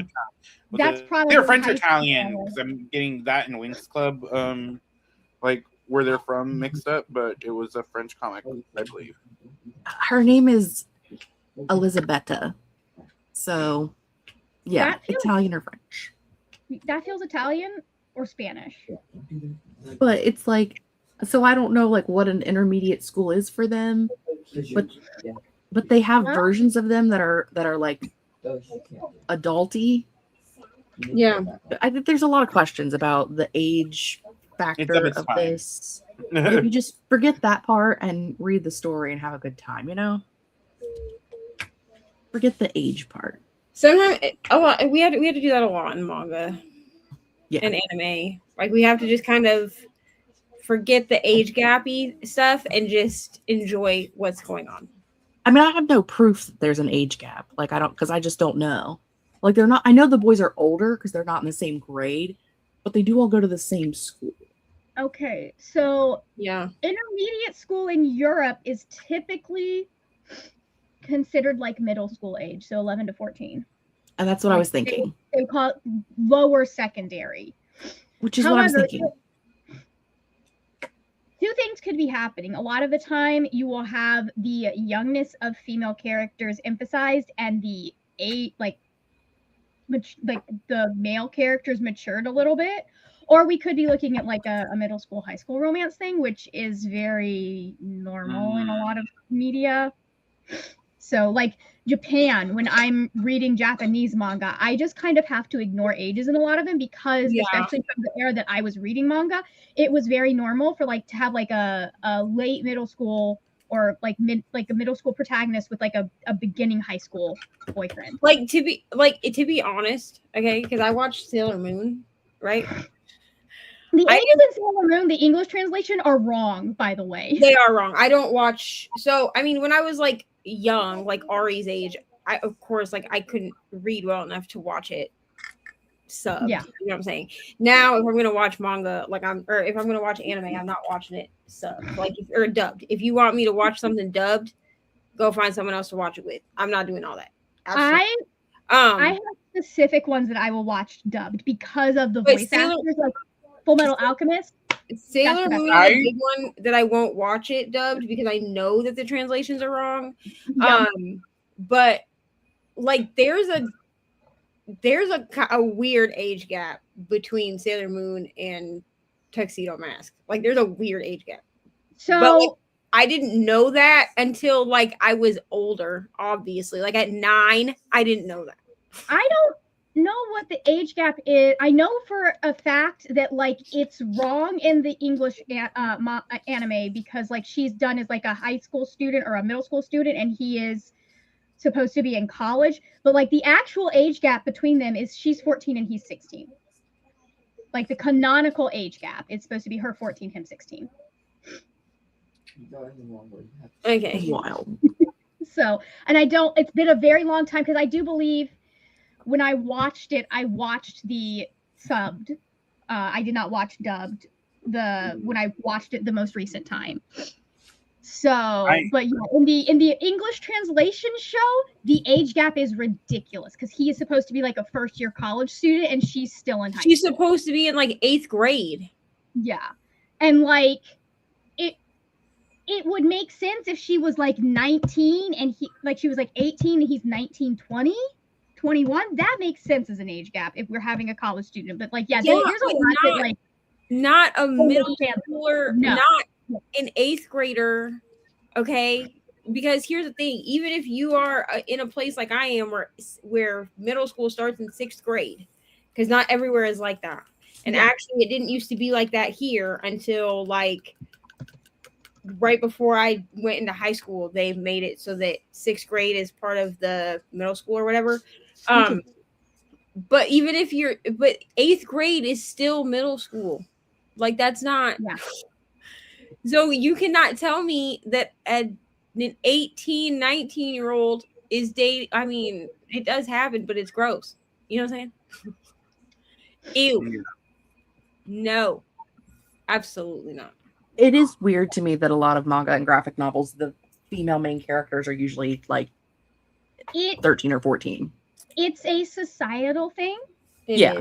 [SPEAKER 5] But
[SPEAKER 6] That's probably
[SPEAKER 5] they're French or
[SPEAKER 6] high school
[SPEAKER 5] Italian
[SPEAKER 6] level.
[SPEAKER 5] because I'm getting that and Wings Club, like where they're from mixed up. But it was a French comic, I believe.
[SPEAKER 1] Her name is Elisabetta. So yeah,
[SPEAKER 6] That feels-
[SPEAKER 1] Italian or French.
[SPEAKER 6] That feels Italian or Spanish.
[SPEAKER 1] But it's like, so I don't know like what an intermediate school is for them, but they have
[SPEAKER 6] Well-
[SPEAKER 1] versions of them that are like adulty.
[SPEAKER 2] Yeah.
[SPEAKER 1] I think there's a lot of questions about the age factor
[SPEAKER 5] its
[SPEAKER 1] of
[SPEAKER 5] time.
[SPEAKER 1] this. But if you just forget that part and read the story and have a good time, you know? Forget the age part.
[SPEAKER 2] Sometimes a lot, we had to do that a lot in manga
[SPEAKER 1] Yeah.
[SPEAKER 2] and anime. Like we have to just kind of forget the age gappy stuff and just enjoy what's going on.
[SPEAKER 1] I mean, I have no proof that there's an age gap. Like because I just don't know. Like they're not, I know the boys are older because they're not in the same grade, but they do all go to the same school.
[SPEAKER 6] Okay, so
[SPEAKER 2] Yeah.
[SPEAKER 6] intermediate school in Europe is typically considered like middle school age, so 11 to 14.
[SPEAKER 1] And that's what I was thinking,
[SPEAKER 6] They call it lower secondary.
[SPEAKER 1] which is what I was
[SPEAKER 6] However,
[SPEAKER 1] thinking.
[SPEAKER 6] Two things could be happening. A lot of the time, you will have the youngness of female characters emphasized, and the the male characters matured a little bit. Or we could be looking at like a middle school, high school romance thing, which is very normal in a lot of media. So, like Japan, when I'm reading Japanese manga, I just kind of have to ignore ages in a lot of them because,
[SPEAKER 2] Yeah.
[SPEAKER 6] especially from the era that I was reading manga, it was very normal for like to have like a late middle school or like a middle school protagonist with like a beginning high school boyfriend.
[SPEAKER 2] Like to be honest, okay, because I watched Sailor Moon, right?
[SPEAKER 6] The ages in Sailor Moon, the English translation are wrong, by the way.
[SPEAKER 2] They are wrong. I don't watch. So I mean, when I was like young, like Ari's age, I of course like I couldn't read well enough to watch it subbed.
[SPEAKER 6] Yeah.
[SPEAKER 2] You know what I'm saying? Now, if I'm gonna watch manga, or if I'm gonna watch anime, I'm not watching it subbed, or dubbed. If you want me to watch something dubbed, go find someone else to watch it with. I'm not doing all that. Absolutely.
[SPEAKER 6] I have specific ones that I will watch dubbed because of the
[SPEAKER 2] But
[SPEAKER 6] voice
[SPEAKER 2] Sailor-
[SPEAKER 6] actors, like Full Metal Alchemist.
[SPEAKER 2] Sailor
[SPEAKER 6] That's
[SPEAKER 2] Moon
[SPEAKER 5] I-
[SPEAKER 2] is a big one that I won't watch it dubbed because I know that the translations are wrong.
[SPEAKER 6] Yep.
[SPEAKER 2] But like there's a weird age gap between Sailor Moon and Tuxedo Mask. Like there's a weird age gap.
[SPEAKER 6] So
[SPEAKER 2] But like, I didn't know that until like I was older, obviously. Like at 9, I didn't know that.
[SPEAKER 6] I don't know what the age gap is. I know for a fact that like it's wrong in the English anime because like she's done as like a high school student or a middle school student, and he is supposed to be in college. But like the actual age gap between them is she's 14 and he's 16. Like the canonical age gap, it's supposed to be her 14, him 16.
[SPEAKER 2] Okay.
[SPEAKER 1] Wild.
[SPEAKER 6] So, and it's been a very long time because I do believe when I watched it, I watched the subbed. I did not watch dubbed when I watched it the most recent time. So, but yeah, in the English translation show, the age gap is ridiculous because he is supposed to be like a first year college student and she's still in high school.
[SPEAKER 2] She's supposed to be in like 8th grade.
[SPEAKER 6] Yeah. And like it would make sense if she was like 19 and she was like 18 and he's 19, 20, 21. That makes sense as an age gap if we're having a college student. But like, there's a lot that like
[SPEAKER 2] not a middle schooler,
[SPEAKER 6] no.
[SPEAKER 2] not an 8th grader. Okay. Because here's the thing, even if you are in a place like I am where middle school starts in 6th grade, because not everywhere is like that. And actually it didn't used to be like that here until like right before I went into high school. They've made it so that 6th grade is part of the middle school or whatever. But even if but 8th grade is still middle school. Like that's not.
[SPEAKER 6] Yeah.
[SPEAKER 2] So you cannot tell me that an 18, 19-year-old is dating. I mean, it does happen, but it's gross. You know what I'm saying? Ew. No, absolutely not.
[SPEAKER 1] It is weird to me that a lot of manga and graphic novels, the female main characters are usually like 13 or 14.
[SPEAKER 6] It's a societal thing.
[SPEAKER 1] Yeah.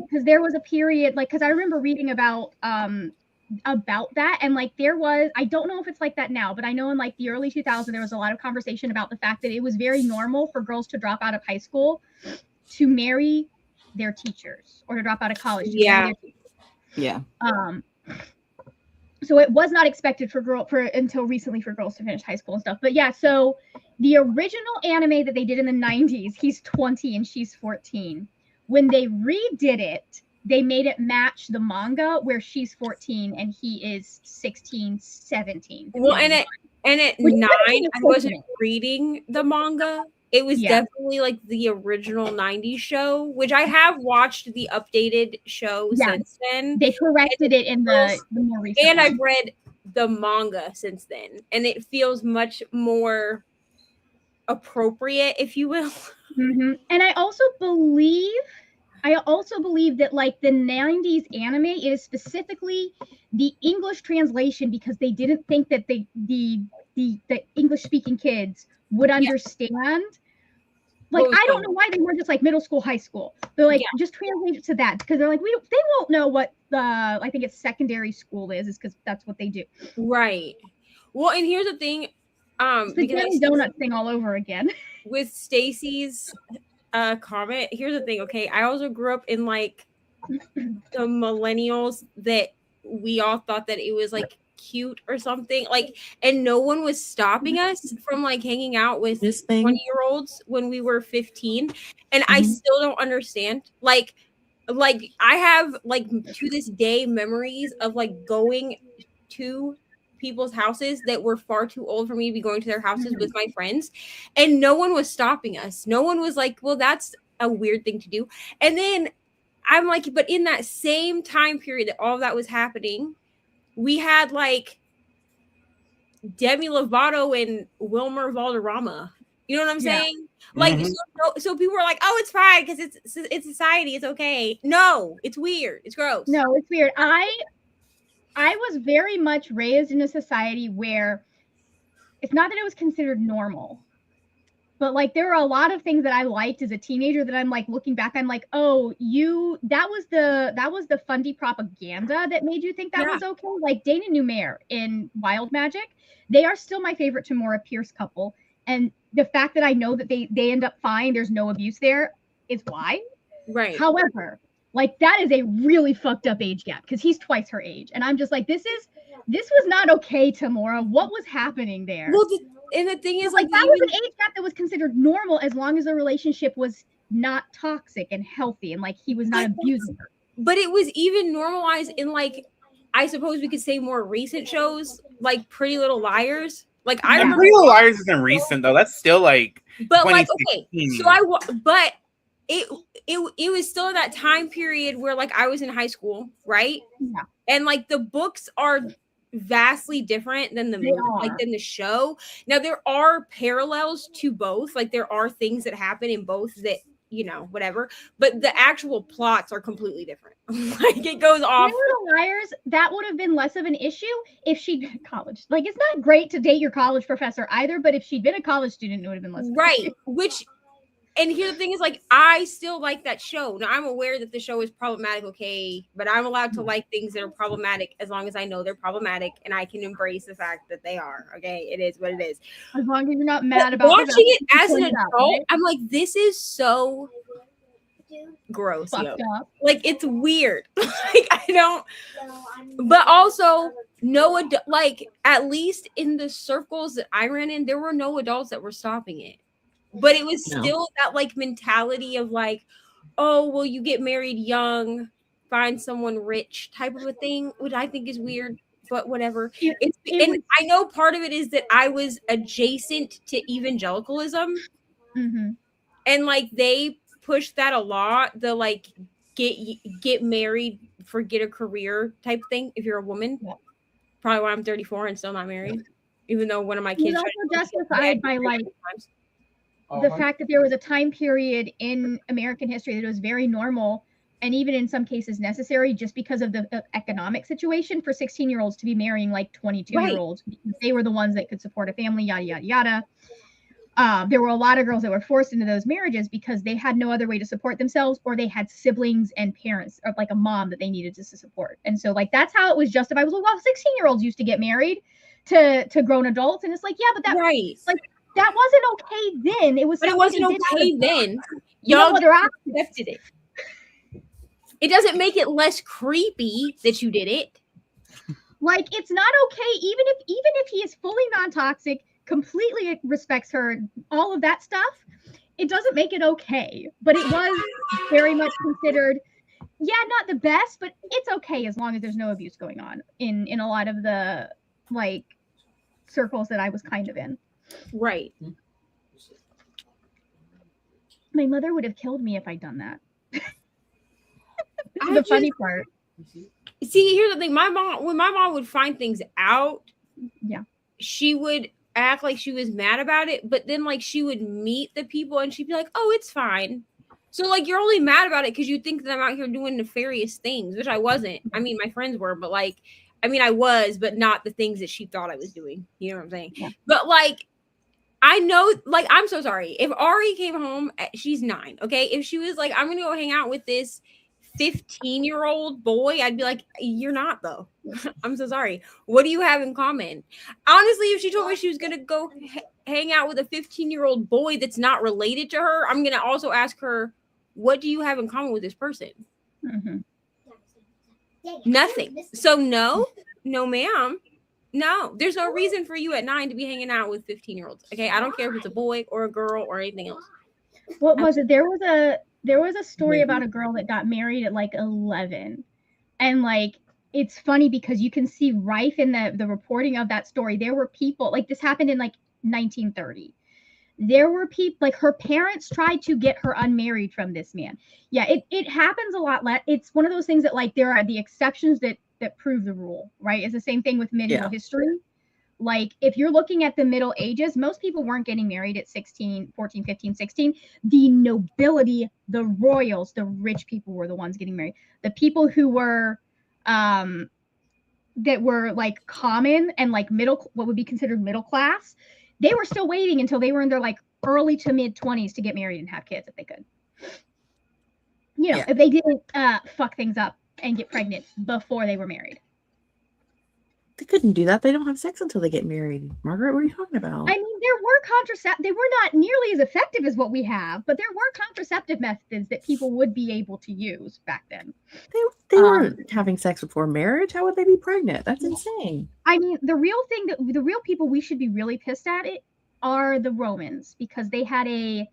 [SPEAKER 6] Because there was a period, like, because I remember reading about that, and like there was, I don't know if it's like that now, but I know in like the early 2000s there was a lot of conversation about the fact that it was very normal for girls to drop out of high school to marry their teachers or to drop out of college to marry their teachers.
[SPEAKER 1] Yeah.
[SPEAKER 6] So it was not expected until recently for girls to finish high school and stuff. But yeah, so the original anime that they did in the 90s, he's 20 and she's 14. When they redid it, they made it match the manga where she's 14 and he is 16, 17.
[SPEAKER 2] Well, and at 9, I wasn't reading the manga. It was definitely like the original 90s show, which I have watched the updated show since then.
[SPEAKER 6] They corrected it in the more recent
[SPEAKER 2] and I've read the manga since then, and it feels much more appropriate, if you will.
[SPEAKER 6] Mm-hmm. And I also believe that like the 90s anime is specifically the English translation because they didn't think that the English speaking kids would understand. Like, I don't know why they weren't just like middle school, high school. They're like, just translate it to that because they're like, they won't know what I think it's secondary school is because that's what they do.
[SPEAKER 2] Right. Well, and here's the thing.
[SPEAKER 6] It's the Dunkin' Donut thing all over again.
[SPEAKER 2] With Stacy's comment, here's the thing. Okay, I also grew up in like the millennials that we all thought that it was like cute or something, like, and no one was stopping us from like hanging out with 20-year-olds when we were 15, and I still don't understand. Like I have like to this day memories of like going to people's houses that were far too old for me to be going to their houses with my friends, and no one was stopping us. No one was like, well, that's a weird thing to do. And then I'm like, but in that same time period that all of that was happening, we had like Demi Lovato and Wilmer Valderrama. You know what I'm saying? Like, so people were like, oh, it's fine because it's society. It's okay. No, it's weird. It's gross.
[SPEAKER 6] No, it's weird. I was very much raised in a society where it's not that it was considered normal, But like there were a lot of things that I liked as a teenager that I'm like looking back, I'm like, oh, that was the fundy propaganda that made you think that
[SPEAKER 2] Yeah.
[SPEAKER 6] was okay. Like Dane and Numair in Wild Magic, they are still my favorite Tamora Pierce couple. And the fact that I know that they end up fine, there's no abuse there, is why.
[SPEAKER 2] Right.
[SPEAKER 6] However, like that is a really fucked up age gap because he's twice her age. And I'm just like, this was not okay, Tamora. What was happening there?
[SPEAKER 2] Well, and the thing is,
[SPEAKER 6] like
[SPEAKER 2] like,
[SPEAKER 6] that was an age gap that was considered normal as long as the relationship was not toxic and healthy and like he was not abusing her.
[SPEAKER 2] But it was even normalized in like, I suppose we could say more recent shows, like Pretty Little Liars. Like I remember
[SPEAKER 5] Pretty Little Liars isn't recent though. That's still like,
[SPEAKER 2] but like, okay,
[SPEAKER 5] 2016.
[SPEAKER 2] so but it was still in that time period where like I was in high school, right?
[SPEAKER 6] Yeah.
[SPEAKER 2] And like the books are vastly different than the movie, like than the show. Now there are parallels to both. Like there are things that happen in both that, you know, whatever, but the actual plots are completely different. Like it goes off.
[SPEAKER 6] Little Liars, that would have been less of an issue if she'd college. Like it's not great to date your college professor either, but if she'd been a college student, it would have been less.
[SPEAKER 2] Right. Which, and here the thing is, like, I still like that show. Now I'm aware that the show is problematic, okay, but I'm allowed to like things that are problematic as long as I know they're problematic and I can embrace the fact that they are. Okay, it is what it is.
[SPEAKER 6] As long as you're not mad about
[SPEAKER 2] watching it as an adult,
[SPEAKER 6] right?
[SPEAKER 2] I'm like, this is so gross, yo. Like it's weird. Like I don't. But also, no like at least in the circles that I ran in, there were no adults that were stopping it. But it was still that like mentality of like, oh, well, you get married young, find someone rich type of a thing, which I think is weird, but whatever. And I know part of it is that I was adjacent to evangelicalism.
[SPEAKER 6] Mm-hmm.
[SPEAKER 2] And like they push that a lot, the like get married, forget a career type thing if you're a woman. Yeah. Probably why I'm 34 and still not married, even though one of my kids
[SPEAKER 6] justified by like the fact that there was a time period in American history that was very normal and even in some cases necessary just because of the economic situation for 16-year-olds to be marrying like 22-year-olds because they were the ones that could support a family, yada yada yada. There were a lot of girls that were forced into those marriages because they had no other way to support themselves or they had siblings and parents or like a mom that they needed to support. And so like that's how it was justified. It was like, well, 16-year-olds used to get married to grown adults. And it's like, yeah, but that like that wasn't okay then. It was,
[SPEAKER 2] but it wasn't okay then.
[SPEAKER 6] Y'all
[SPEAKER 2] accepted it. It doesn't make it less creepy that you did it.
[SPEAKER 6] Like it's not okay, even if he is fully non-toxic, completely respects her, all of that stuff, it doesn't make it okay. But it was very much considered, not the best, but it's okay as long as there's no abuse going on in a lot of the like circles that I was kind of in.
[SPEAKER 2] Right.
[SPEAKER 6] My mother would have killed me if I'd done that. The funny part.
[SPEAKER 2] See, here's the thing. When my mom would find things out, she would act like she was mad about it, but then like she would meet the people and she'd be like, oh, it's fine. So like you're only mad about it because you think that I'm out here doing nefarious things, which I wasn't. I mean, my friends were, but like, I mean, I was, but not the things that she thought I was doing. You know what I'm saying? Yeah. But like, I know, like, I'm so sorry. If Ari came home, she's 9, okay? If she was like, I'm going to go hang out with this 15-year-old boy, I'd be like, you're not, though. I'm so sorry. What do you have in common? Honestly, if she told me she was going to go hang out with a 15-year-old boy that's not related to her, I'm going to also ask her, what do you have in common with this person?
[SPEAKER 6] Mm-hmm.
[SPEAKER 2] Nothing. So no, ma'am. No, there's no reason for you at 9 to be hanging out with 15-year-olds. Okay, I don't care if it's a boy or a girl or anything else.
[SPEAKER 6] What was it? There was a story about a girl that got married at like 11, and like it's funny because you can see rife in the reporting of that story. There were people like this happened in like 1930. There were people like her parents tried to get her unmarried from this man. Yeah, it happens a lot. It's one of those things that like there are the exceptions that prove the rule, right? It's the same thing with medieval history. Like if you're looking at the Middle Ages, most people weren't getting married at 16, 14, 15, 16. The nobility, the royals, the rich people were the ones getting married. The people who were that were like common and like what would be considered middle class, they were still waiting until they were in their like early to mid 20s to get married and have kids if they could. You know,
[SPEAKER 1] Yeah.
[SPEAKER 6] if they didn't fuck things up and get pregnant before they were married.
[SPEAKER 1] They couldn't do that. They don't have sex until they get married. Margaret, what are you talking about?
[SPEAKER 6] I mean, there were they were not nearly as effective as what we have, but there were contraceptive methods that people would be able to use back then.
[SPEAKER 1] They weren't having sex before marriage. How would they be pregnant? That's insane.
[SPEAKER 6] I mean, the real people we should be really pissed at it are the Romans, because they had a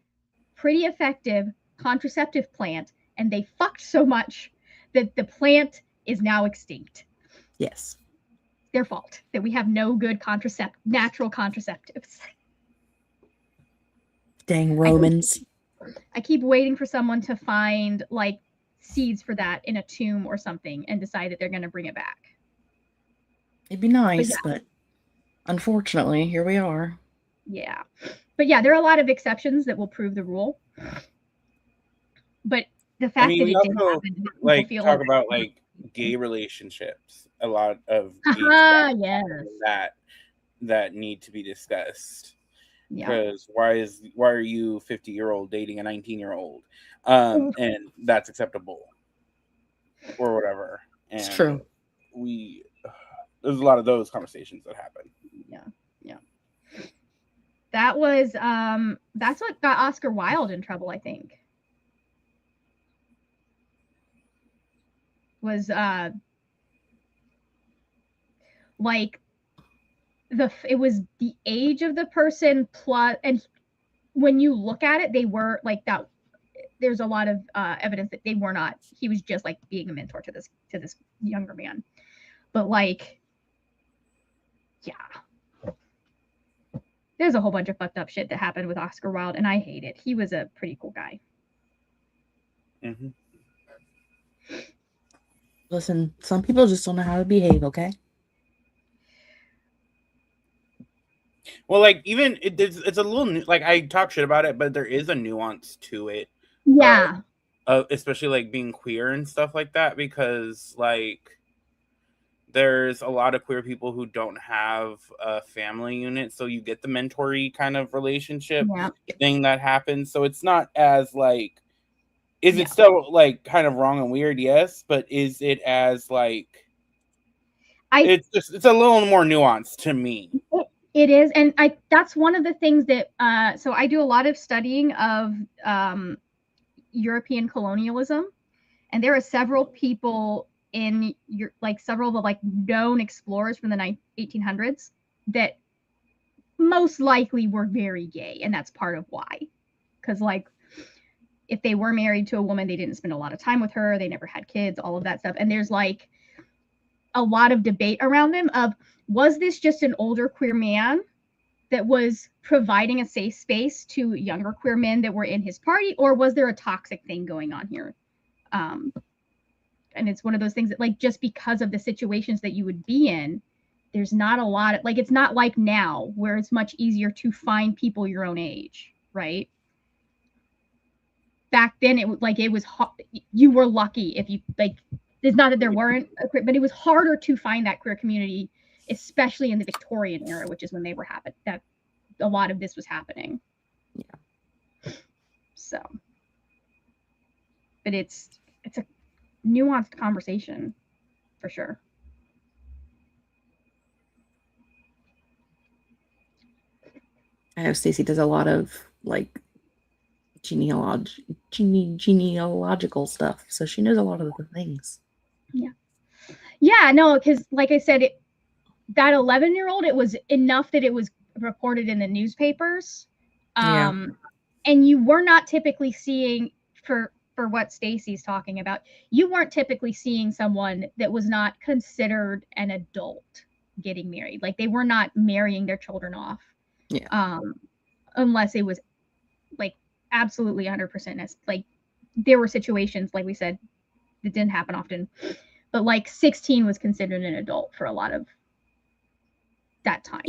[SPEAKER 6] pretty effective contraceptive plant, and they fucked so much that the plant is now extinct.
[SPEAKER 1] Yes.
[SPEAKER 6] Their fault that we have no good natural contraceptives.
[SPEAKER 1] Dang Romans.
[SPEAKER 6] I keep waiting for someone to find like seeds for that in a tomb or something and decide that they're going to bring it back.
[SPEAKER 1] It'd be nice, but unfortunately, here we are.
[SPEAKER 6] Yeah. But yeah, there are a lot of exceptions that will prove the rule. But the fact that it didn't happen,
[SPEAKER 5] like talk about like gay relationships. A lot of gay
[SPEAKER 6] yes.
[SPEAKER 5] that need to be discussed.
[SPEAKER 6] Yeah.
[SPEAKER 5] Because why are you 50-year-old dating a 19-year-old? And that's acceptable. Or whatever. And
[SPEAKER 1] it's true.
[SPEAKER 5] There's a lot of those conversations that happen.
[SPEAKER 6] Yeah. Yeah. That was that's what got Oscar Wilde in trouble, I think. Was like it was the age of the person plus, and when you look at it, they were like that. There's a lot of evidence that they were not. He was just like being a mentor to this younger man, but like, yeah, there's a whole bunch of fucked up shit that happened with Oscar Wilde, and I hate it. He was a pretty cool guy.
[SPEAKER 5] Mm-hmm.
[SPEAKER 1] Listen, some people just don't know how to behave, okay?
[SPEAKER 5] Well, like, even it's a little like I talk shit about it, but there is a nuance to it.
[SPEAKER 6] Yeah.
[SPEAKER 5] Especially like being queer and stuff like that, because like there's a lot of queer people who don't have a family unit, so you get the mentory kind of relationship thing that happens. So it's not as like, is it still like kind of wrong and weird? Yes, but is it as like? It's a little more nuanced to me.
[SPEAKER 6] It is, and that's one of the things that so I do a lot of studying of European colonialism, and there are several people in several of the like known explorers from the 1800s that most likely were very gay, and that's part of why, because like if they were married to a woman, they didn't spend a lot of time with her, they never had kids, all of that stuff, and there's like a lot of debate around them of, was this just an older queer man that was providing a safe space to younger queer men that were in his party, or was there a toxic thing going on here? And it's one of those things that like, just because of the situations that you would be in, there's not a lot of, like, it's not like now where it's much easier to find people your own age, right? Back then it was you were lucky if you like, it's not that there weren't but it was harder to find that queer community, especially in the Victorian era, which is when they were that a lot of this was happening.
[SPEAKER 1] Yeah.
[SPEAKER 6] So, but it's a nuanced conversation for sure.
[SPEAKER 1] I know Stacey does a lot of like genealogical stuff, so she knows a lot of the things.
[SPEAKER 6] Yeah, no, because like I said, that 11-year-old, it was enough that it was reported in the newspapers. And you were not typically seeing, for what Stacey's talking about, you weren't typically seeing someone that was not considered an adult getting married. Like they were not marrying their children off.
[SPEAKER 1] Yeah.
[SPEAKER 6] Unless it was like absolutely 100%. Like there were situations, like we said, that didn't happen often. But like 16 was considered an adult for a lot of that time.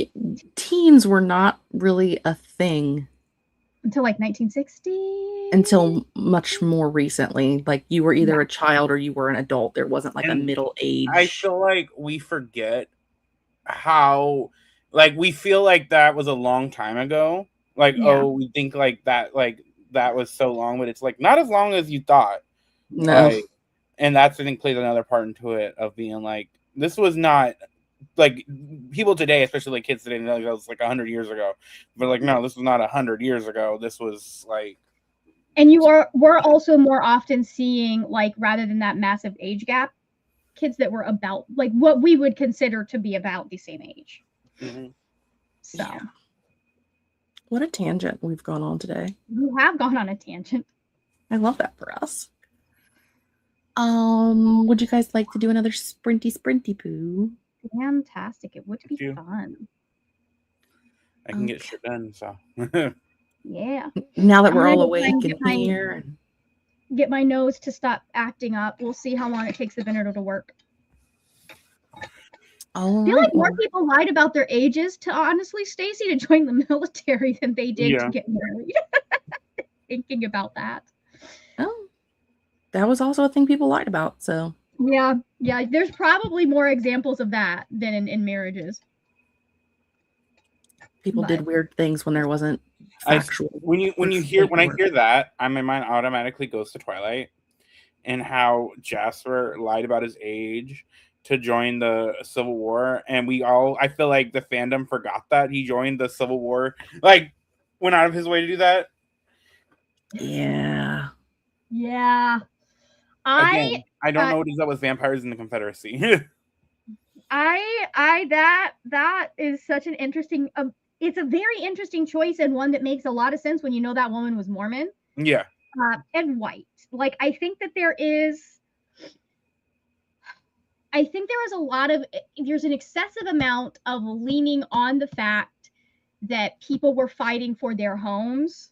[SPEAKER 1] Teens were not really a thing
[SPEAKER 6] until like 1960.
[SPEAKER 1] Until much more recently. Like you were either a child or you were an adult. There wasn't like a middle age.
[SPEAKER 5] I feel like we forget how, like, we feel like that was a long time ago. Like,
[SPEAKER 6] Yeah.
[SPEAKER 5] oh, we think like that was so long, but it's like not as long as you thought.
[SPEAKER 1] No.
[SPEAKER 5] Like, and that's, I think, plays another part into it of being like, this was not like people today, especially like kids today, know that was like 100 years ago. But like, no, this was not 100 years ago. This was like.
[SPEAKER 6] And we're also more often seeing, like, rather than that massive age gap, kids that were about like what we would consider to be about the same age.
[SPEAKER 5] Mhm.
[SPEAKER 6] So
[SPEAKER 1] Yeah. What a tangent we've gone on today.
[SPEAKER 6] we have gone on a tangent.
[SPEAKER 1] I love that for us. Would you guys like to do another sprinty poo?
[SPEAKER 6] Fantastic. It would be
[SPEAKER 5] Thank you.
[SPEAKER 6] fun.
[SPEAKER 5] I can get
[SPEAKER 1] Okay.
[SPEAKER 5] shit done, so.
[SPEAKER 6] Yeah.
[SPEAKER 1] Now that
[SPEAKER 6] I'm
[SPEAKER 1] we're
[SPEAKER 6] gonna
[SPEAKER 1] all
[SPEAKER 6] go try
[SPEAKER 1] awake
[SPEAKER 6] and
[SPEAKER 1] and here. And
[SPEAKER 6] get my nose to stop acting up. We'll see how long it takes the vinegar to work.
[SPEAKER 1] all
[SPEAKER 6] I feel
[SPEAKER 1] right.
[SPEAKER 6] like more
[SPEAKER 1] Well,
[SPEAKER 6] people lied about their ages to honestly, Stacy, to join the military than they did
[SPEAKER 5] Yeah.
[SPEAKER 6] to get married. Thinking about that.
[SPEAKER 1] oh, that was also a thing people lied about. So
[SPEAKER 6] Yeah. There's probably more examples of that than in marriages.
[SPEAKER 1] people did weird things when there wasn't factual.
[SPEAKER 5] When I hear that, my mind automatically goes to Twilight and how Jasper lied about his age to join the Civil War, and I feel like the fandom forgot that he joined the Civil War, like went out of his way to do that.
[SPEAKER 1] Yeah.
[SPEAKER 6] Yeah.
[SPEAKER 5] Again, I don't know what is up with vampires in the Confederacy.
[SPEAKER 6] That is such an interesting it's a very interesting choice, and one that makes a lot of sense when you know that woman was Mormon.
[SPEAKER 5] Yeah.
[SPEAKER 6] And white. Like, I think there is there's an excessive amount of leaning on the fact that people were fighting for their homes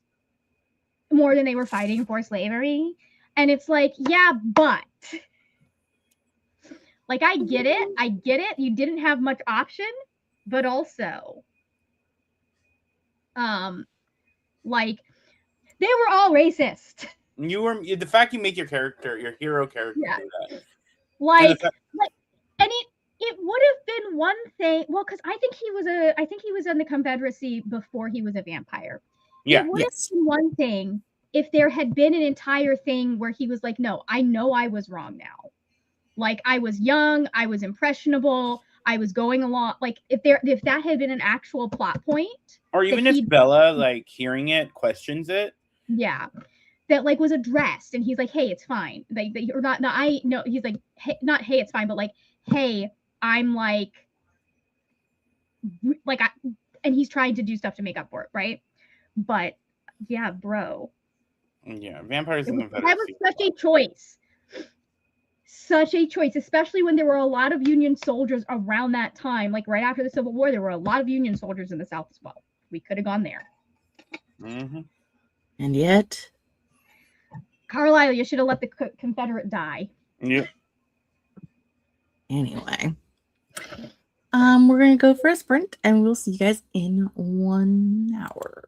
[SPEAKER 6] more than they were fighting for slavery. And it's like, yeah, but like, I get it. You didn't have much option, but also, like, they were all racist.
[SPEAKER 5] The fact you make your hero character
[SPEAKER 6] Yeah.
[SPEAKER 5] do that.
[SPEAKER 6] Like, and it would have been one thing. Well, because I think he was in the Confederacy before he was a vampire.
[SPEAKER 5] Yeah.
[SPEAKER 6] It would have been one thing if there had been an entire thing where he was like, no, I know I was wrong now. Like, I was young, I was impressionable, I was going along. Like, if that had been an actual plot point,
[SPEAKER 5] or even if Bella, like, hearing it, questions it.
[SPEAKER 6] Yeah. That, like, was addressed, and he's like, hey, it's fine. Like, or not, no, he's like, hey, not, hey, it's fine, but like, hey, I'm like, and he's trying to do stuff to make up for it, right? But yeah, bro.
[SPEAKER 5] Yeah, vampires in
[SPEAKER 6] That was such a choice, especially when there were a lot of Union soldiers around that time. Like, right after the Civil War, there were a lot of Union soldiers in the South as well. We could have gone there.
[SPEAKER 5] Mm-hmm.
[SPEAKER 1] And yet,
[SPEAKER 6] Carlisle, you should have let the Confederate die.
[SPEAKER 5] Yep.
[SPEAKER 1] Anyway, we're gonna go for a sprint, and we'll see you guys in 1 hour.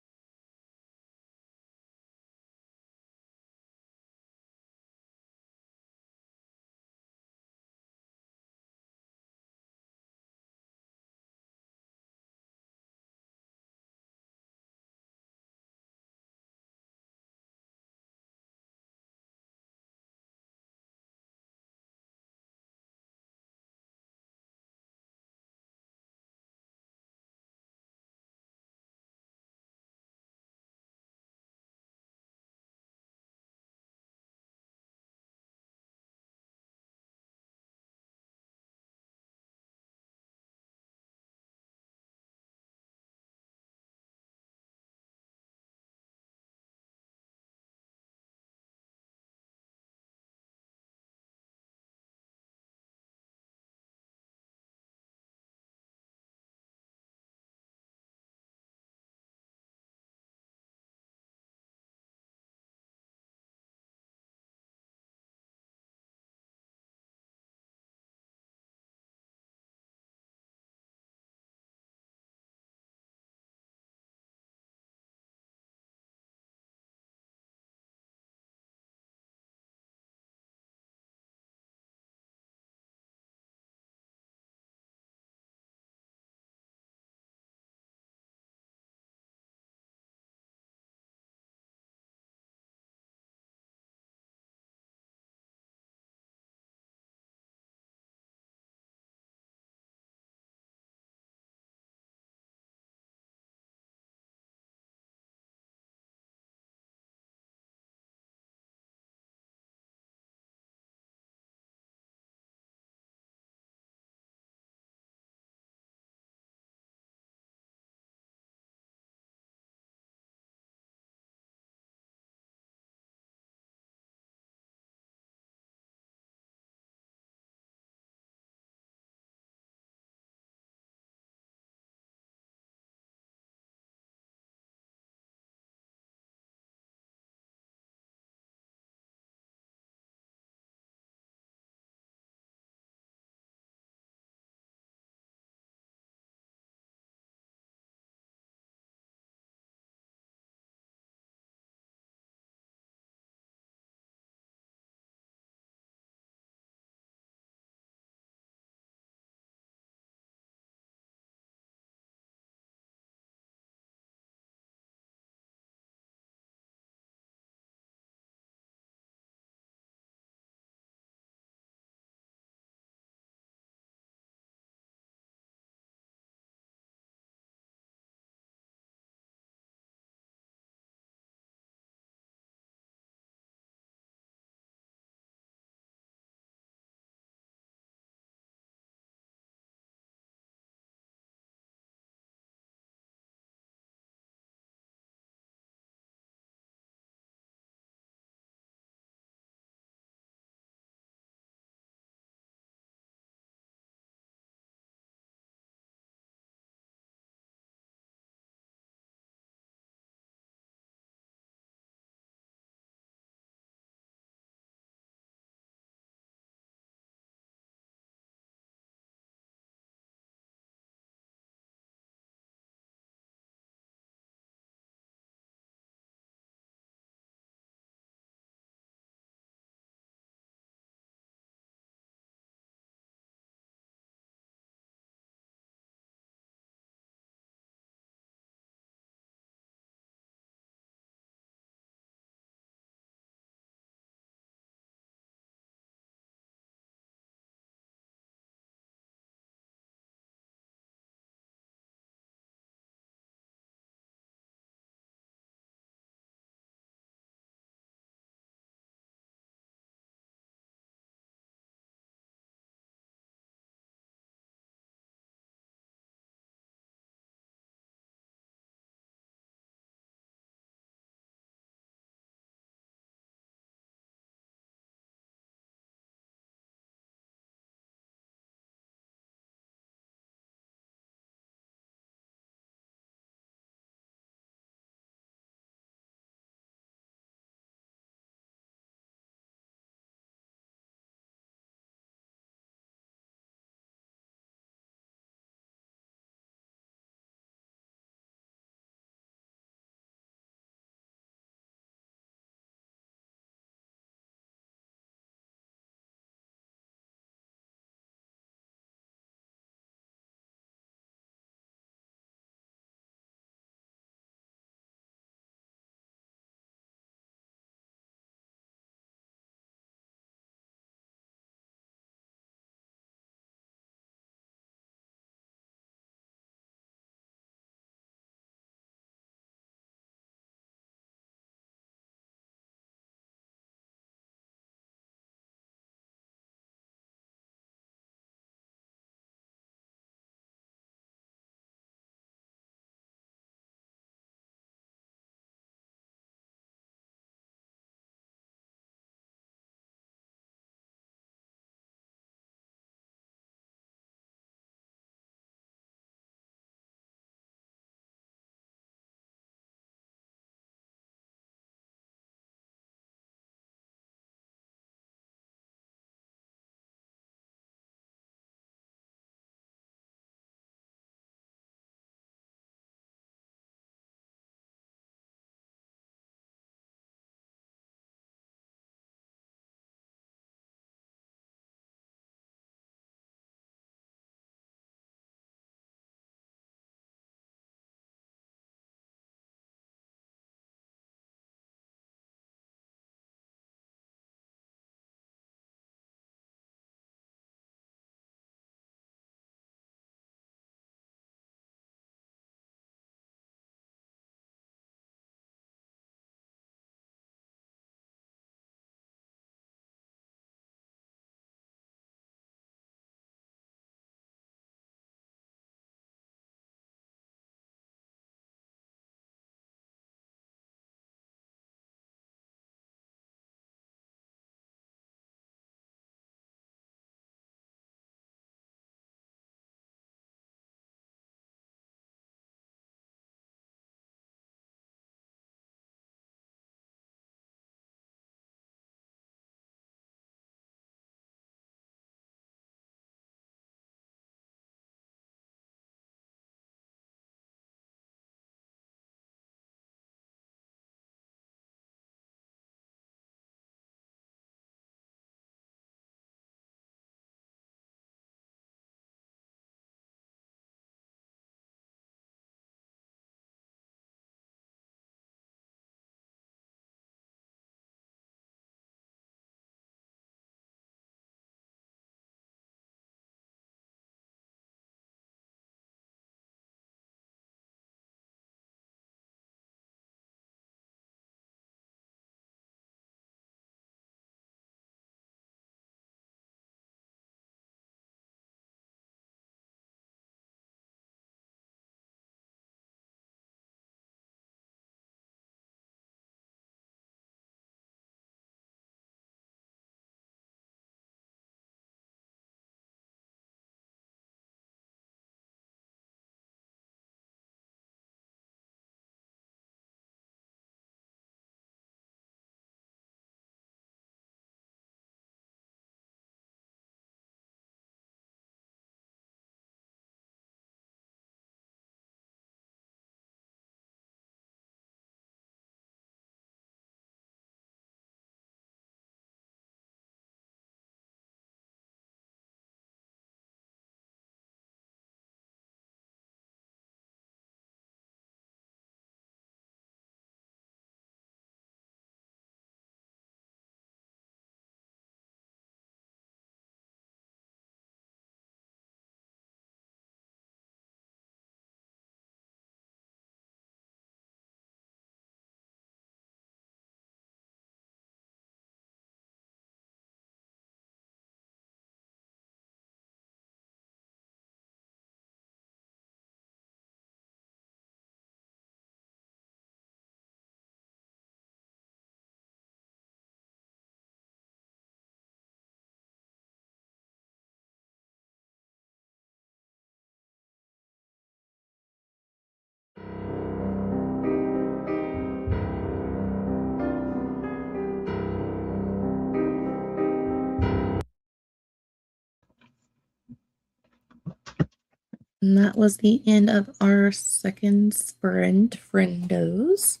[SPEAKER 1] And that was the end of our second sprint, friendos.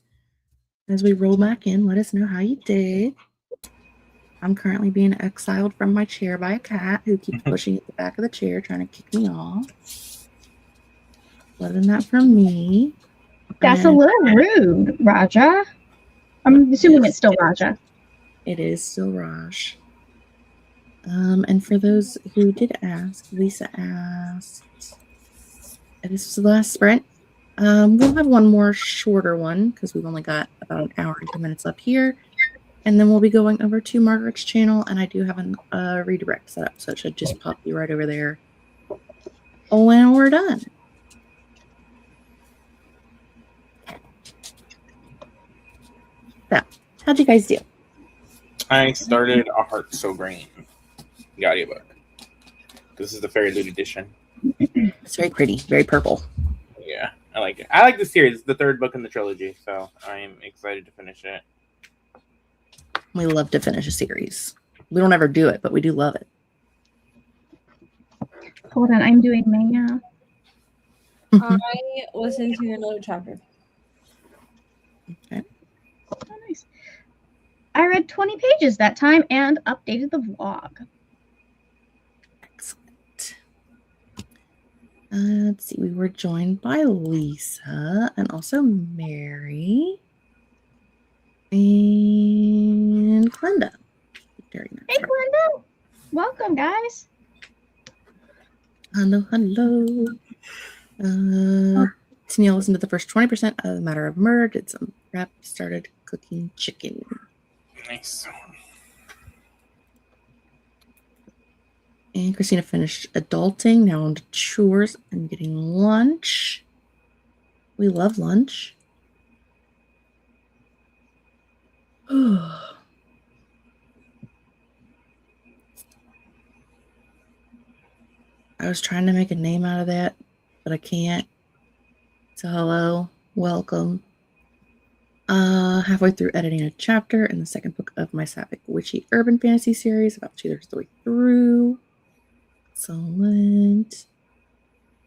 [SPEAKER 1] As we roll back in, let us know how you did. I'm currently being exiled from my chair by a cat who keeps pushing at the back of the chair, trying to kick me off. Other than that from me.
[SPEAKER 6] That's a
[SPEAKER 1] And
[SPEAKER 6] little rude, Raja. I'm assuming it's still Raja.
[SPEAKER 1] it is still Raj. And for those who did ask, Lisa asked, this was the last sprint. We'll have one more shorter one because we've only got about an hour and 2 minutes left here. And then we'll be going over to Margaret's channel, and I do have a redirect set up, so it should just pop you right over there when we're done. So, how'd you guys do?
[SPEAKER 5] I started A Heart So Green, the audiobook. This is the Fairy Loot edition.
[SPEAKER 1] It's very pretty, very purple.
[SPEAKER 5] Yeah, I like it. I like the series. It's the third book in the trilogy, so I'm excited to finish it.
[SPEAKER 1] We love to finish a series. We don't ever do it, but we do love it.
[SPEAKER 6] Hold on, I'm doing Maya.
[SPEAKER 2] I listened to another chapter.
[SPEAKER 1] Okay.
[SPEAKER 6] Oh, nice. I read 20 pages that time and updated the vlog.
[SPEAKER 1] Excellent. Let's see. We were joined by Lisa and also Mary and Glenda.
[SPEAKER 6] Hey, Glenda. Welcome, guys.
[SPEAKER 1] Hello, hello. Tania listened to the first 20% of The Matter of Murder, did some prep, started cooking chicken.
[SPEAKER 5] Nice.
[SPEAKER 1] And Christina finished adulting, now on to chores and getting lunch. We love lunch. I was trying to make a name out of that, but I can't. So hello, welcome. Halfway through editing a chapter in the second book of my sapphic witchy urban fantasy series, about 2/3 of the way through. Excellent.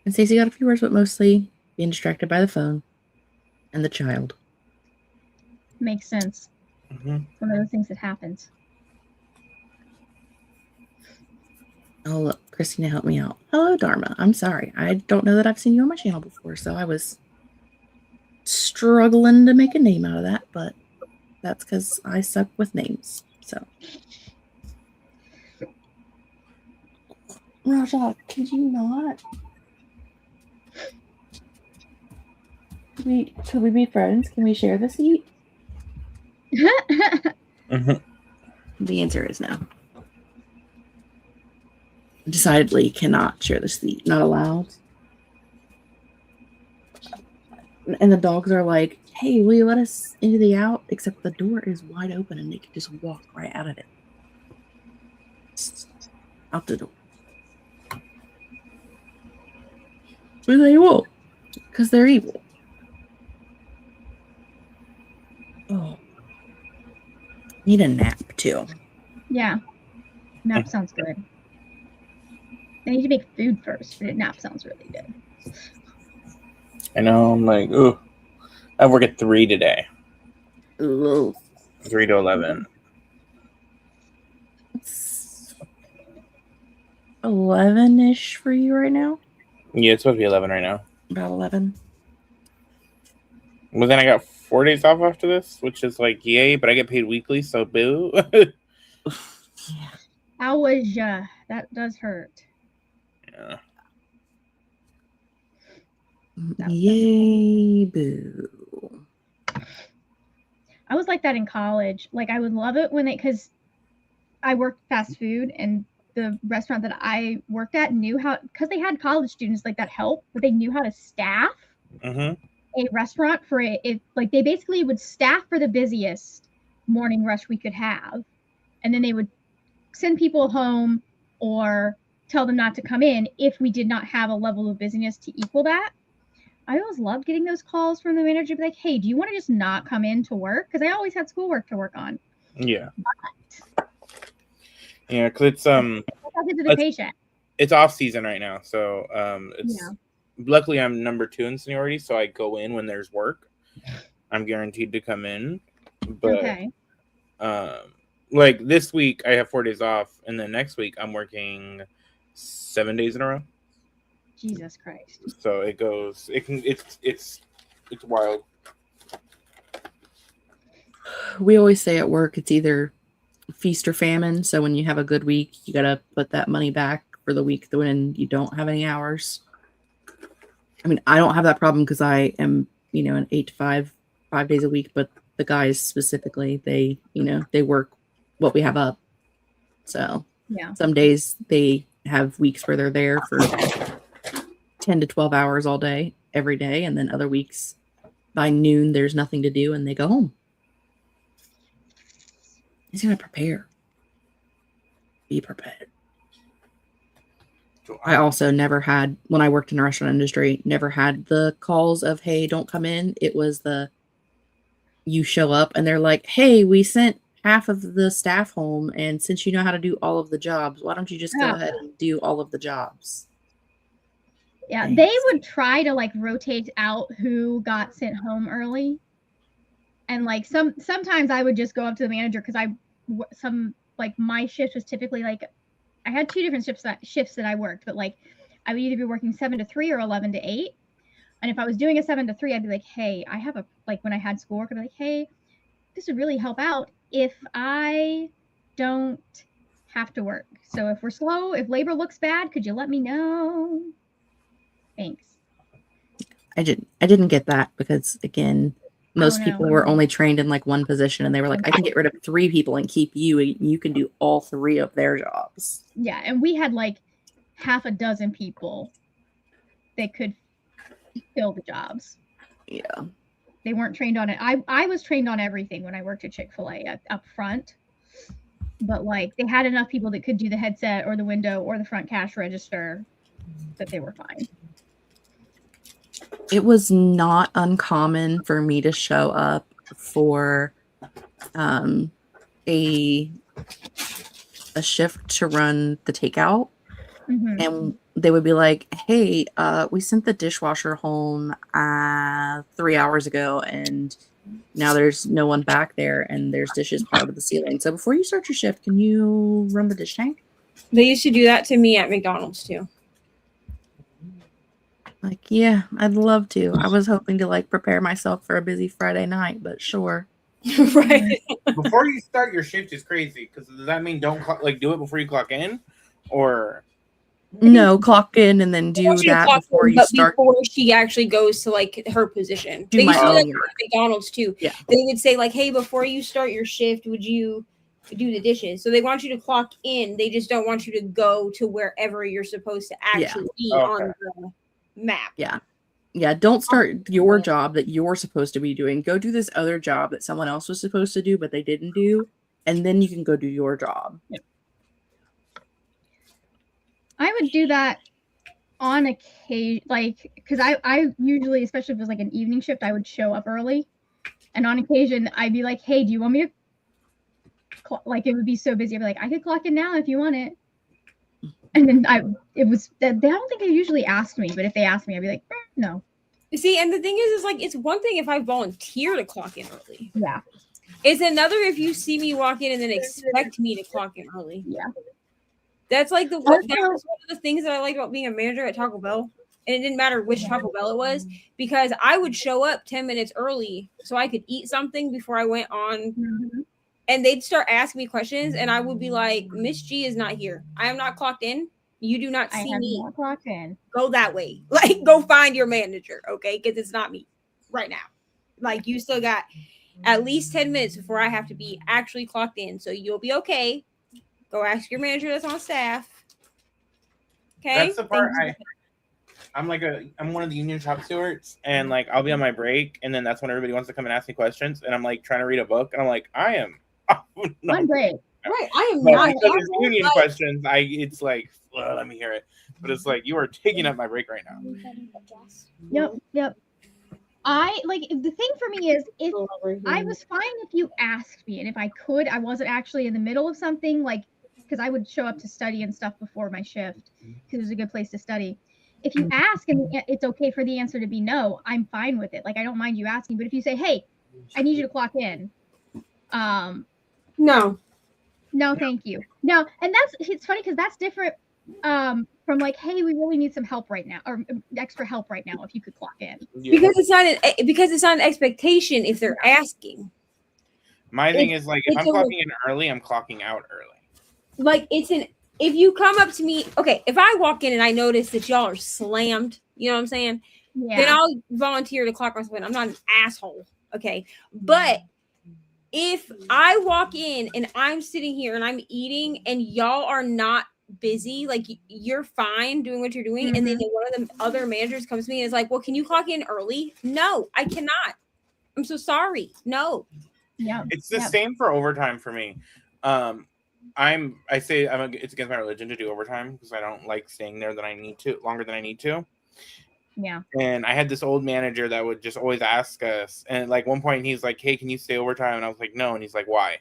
[SPEAKER 1] And Stacey got a few words, but mostly being distracted by the phone and the child.
[SPEAKER 6] Makes sense. One of those things that happens.
[SPEAKER 1] Oh, look, Christina, help me out. Hello, Dharma. I'm sorry. I don't know that I've seen you on my channel before, so I was struggling to make a name out of that, but that's because I suck with names. So, Raja, could you not? Could we be friends? Can we share the seat? The answer is no. Decidedly cannot share the seat. Not allowed. And the dogs are like, hey, will you let us into the out? Except the door is wide open and they can just walk right out of it. Out the door. But they won't. Because they're evil. Oh. Need a nap too.
[SPEAKER 6] Yeah. Nap sounds good. I need to make food first, but nap sounds really good.
[SPEAKER 5] I know, I'm like, ooh. I work at 3 today.
[SPEAKER 1] Ooh.
[SPEAKER 5] 3 to 11.
[SPEAKER 1] It's 11-ish for you right now?
[SPEAKER 5] Yeah, it's supposed to be 11 right now.
[SPEAKER 1] About 11.
[SPEAKER 5] Well, then I got 4 days off after this, which is like, yay, but I get paid weekly, so boo.
[SPEAKER 1] Yeah.
[SPEAKER 6] How was ya? That does hurt.
[SPEAKER 5] Yeah.
[SPEAKER 1] Yay, boo.
[SPEAKER 6] I was like that in college. Like I would love it when because I worked fast food and the restaurant that I worked at knew how, because they had college students like that help, but they knew how to staff a restaurant for it. Like they basically would staff for the busiest morning rush we could have. And then they would send people home or tell them not to come in if we did not have a level of busyness to equal that. I always loved getting those calls from the manager, be like, hey, do you want to just not come in to work? Because I always had schoolwork to work on.
[SPEAKER 5] Yeah. Yeah, because it's
[SPEAKER 6] I'll get to the paycheck.
[SPEAKER 5] it's off season right now, so it's luckily I'm number 2 in seniority, so I go in when there's work. I'm guaranteed to come in. But
[SPEAKER 6] Okay.
[SPEAKER 5] like this week I have 4 days off, and then next week I'm working 7 days in a row.
[SPEAKER 6] Jesus Christ.
[SPEAKER 5] So it goes. It's wild.
[SPEAKER 1] We always say at work it's either feast or famine. So when you have a good week, you gotta put that money back for the week when you don't have any hours. I mean, I don't have that problem because I am, an 8 to 5 days a week, but the guys specifically, they work what we have up. So
[SPEAKER 6] Yeah.
[SPEAKER 1] some days they have weeks where they're there for 10 to 12 hours all day, every day. And then other weeks by noon, there's nothing to do and they go home. He's going to prepare. Be prepared. I also never had, when I worked in the restaurant industry, never had the calls of, hey, don't come in. It was you show up and they're like, hey, we sent half of the staff home. And since you know how to do all of the jobs, why don't you just go ahead and do all of the jobs?
[SPEAKER 6] Yeah,
[SPEAKER 1] Thanks.
[SPEAKER 6] they would try to like rotate out who got sent home early. And like sometimes I would just go up to the manager because my shift was typically like I had 2 different shifts that I worked, but like I would either be working 7 to 3 or 11 to 8. And if I was doing a 7 to 3, I'd be like, hey, I have when I had schoolwork, I'd be like, hey, this would really help out if I don't have to work. So if we're slow, if labor looks bad, could you let me know? Thanks.
[SPEAKER 1] I didn't get that because, again, most people were only trained in like one position and they were like, I can get rid of 3 people and keep you, and you can do all 3 of their jobs.
[SPEAKER 6] Yeah, and we had like half a dozen people that could fill the jobs.
[SPEAKER 1] Yeah.
[SPEAKER 6] They weren't trained on it. I was trained on everything when I worked at Chick-fil-A up front. But like they had enough people that could do the headset or the window or the front cash register that they were fine.
[SPEAKER 1] It was not uncommon for me to show up for a shift to run the takeout.
[SPEAKER 6] Mm-hmm.
[SPEAKER 1] And they would be like, hey, we sent the dishwasher home 3 hours ago and now there's no one back there and there's dishes piled to the ceiling. So before you start your shift, can you run the dish tank?
[SPEAKER 2] They used to do that to me at McDonald's too.
[SPEAKER 1] Like, yeah, I'd love to. I was hoping to like prepare myself for a busy Friday night, but sure.
[SPEAKER 2] Right.
[SPEAKER 5] Before you start your shift is crazy, because does that mean don't do it before you clock in, or
[SPEAKER 1] no, clock in and then do that before you start.
[SPEAKER 2] Before she actually goes to like her position.
[SPEAKER 1] Do
[SPEAKER 2] they
[SPEAKER 1] my
[SPEAKER 2] used to do
[SPEAKER 1] own
[SPEAKER 2] that
[SPEAKER 1] work.
[SPEAKER 2] at McDonald's too.
[SPEAKER 1] Yeah.
[SPEAKER 2] They would say like, hey, before you start your shift, would you do the dishes? So they want you to clock in. They just don't want you to go to wherever you're supposed to actually be on the map.
[SPEAKER 1] Yeah, don't start your job that you're supposed to be doing. Go do this other job that someone else was supposed to do, but they didn't do, and then you can go do your job.
[SPEAKER 6] I would do that on occasion, like, because I usually, especially if it was like an evening shift, I would show up early, and on occasion I'd be like, hey, do you want me to like, it would be so busy, I'd be like, I could clock in now if you want it. And then I don't think they usually asked me, but if they asked me, I'd be like, no.
[SPEAKER 2] See, and the thing is like, it's one thing if I volunteer to clock in early.
[SPEAKER 6] Yeah.
[SPEAKER 2] It's another if you see me walk in and then expect me to clock in early.
[SPEAKER 6] Yeah.
[SPEAKER 2] That's like that was one of the things that I liked about being a manager at Taco Bell. And it didn't matter which Taco Bell it was, because I would show up 10 minutes early so I could eat something before I went on.
[SPEAKER 6] Mm-hmm.
[SPEAKER 2] And they'd start asking me questions, and I would be like, Miss G is not here. I am not clocked in. You do not see me.
[SPEAKER 6] Not clocked in.
[SPEAKER 2] Go that way. Like, go find your manager, okay? Because it's not me right now. Like, you still got at least 10 minutes before I have to be actually clocked in. So you'll be okay. Go ask your manager that's on staff. Okay?
[SPEAKER 5] That's the part I'm one of the union shop stewards, and like I'll be on my break, and then that's when everybody wants to come and ask me questions, and I'm like trying to read a book, and I'm like, I am
[SPEAKER 6] One break.
[SPEAKER 2] Right. I am
[SPEAKER 5] but
[SPEAKER 2] not.
[SPEAKER 5] because it's union questions, it's like, well, let me hear it. But it's like, you are taking up my break right now.
[SPEAKER 6] Yep. The thing for me is, if I was fine if you asked me, and if I could, I wasn't actually in the middle of something, like, because I would show up to study and stuff before my shift because it was a good place to study. if you ask and it's okay for the answer to be no, I'm fine with it. Like, I don't mind you asking. But if you say, hey, I need you to clock in,
[SPEAKER 2] No.
[SPEAKER 6] no, thank you. No, and it's funny because that's different from like, hey, we really need some help right now, or extra help right now. If you could clock in,
[SPEAKER 5] Yeah.
[SPEAKER 2] Because it's not an expectation if they're asking.
[SPEAKER 5] My thing is like, if I'm
[SPEAKER 2] it's a-
[SPEAKER 5] clocking in early, I'm clocking out early.
[SPEAKER 2] Like if you come up to me, okay, if I walk in and I notice that y'all are slammed, you know what I'm saying? Then
[SPEAKER 6] yeah,
[SPEAKER 2] I'll volunteer to clock myself in. I'm not an asshole, okay? But if I walk in and I'm sitting here and I'm eating and y'all are not busy, like you're fine doing what you're doing, and then one of the other managers comes to me and is like, well, can you clock in early? No, I cannot. I'm so sorry. No.
[SPEAKER 6] yeah,
[SPEAKER 5] It's the same for overtime for me. It's against my religion to do overtime because I don't like staying there longer than I need to.
[SPEAKER 6] yeah.
[SPEAKER 5] And I had this old manager that would just always ask us, and like one point he's like, hey, can you stay overtime? And I was like, no. And he's like, why?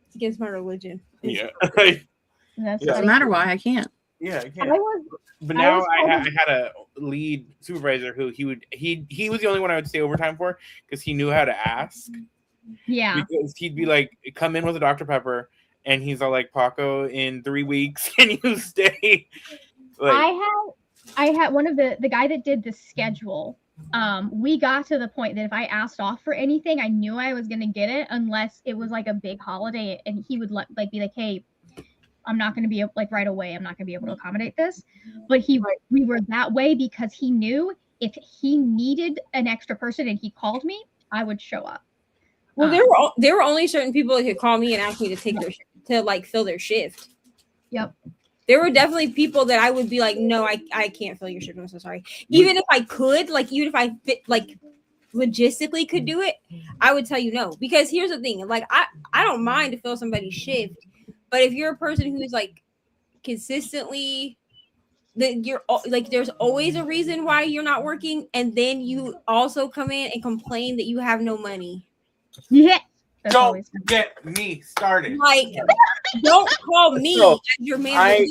[SPEAKER 2] It's against my religion.
[SPEAKER 5] Yeah.
[SPEAKER 6] That's
[SPEAKER 1] Doesn't matter why I can't.
[SPEAKER 5] Yeah, I
[SPEAKER 6] I
[SPEAKER 5] can't.
[SPEAKER 6] was
[SPEAKER 5] But
[SPEAKER 6] I
[SPEAKER 5] now
[SPEAKER 6] was
[SPEAKER 5] I
[SPEAKER 6] told-
[SPEAKER 5] had a lead supervisor who he was the only one I would stay overtime for because he knew how to ask.
[SPEAKER 6] yeah.
[SPEAKER 5] Because he'd be like, come in with a Dr. Pepper, and he's all like, Paco, in 3 weeks, can you stay? Like,
[SPEAKER 6] I had one of the guy that did the schedule. We got to the point that if I asked off for anything, I knew I was gonna get it unless it was like a big holiday, and he would be like, hey, I'm not gonna be like right away. I'm not gonna be able to accommodate this. But we were that way because he knew if he needed an extra person and he called me, I would show up.
[SPEAKER 2] Well, there were only certain people that could call me and ask me to take to like fill their shift.
[SPEAKER 6] Yep.
[SPEAKER 2] There were definitely people that I would be like, no, I can't fill your shift. I'm so sorry. Even if I could, like, even if I fit, like, logistically could do it, I would tell you no. Because here's the thing, like, I don't mind to fill somebody's shift, but if you're a person who's like consistently you're like, there's always a reason why you're not working, and then you also come in and complain that you have no money.
[SPEAKER 6] Yeah. That's
[SPEAKER 5] don't
[SPEAKER 6] always
[SPEAKER 5] get me started.
[SPEAKER 2] Like, don't call me
[SPEAKER 5] So,
[SPEAKER 2] as your manager.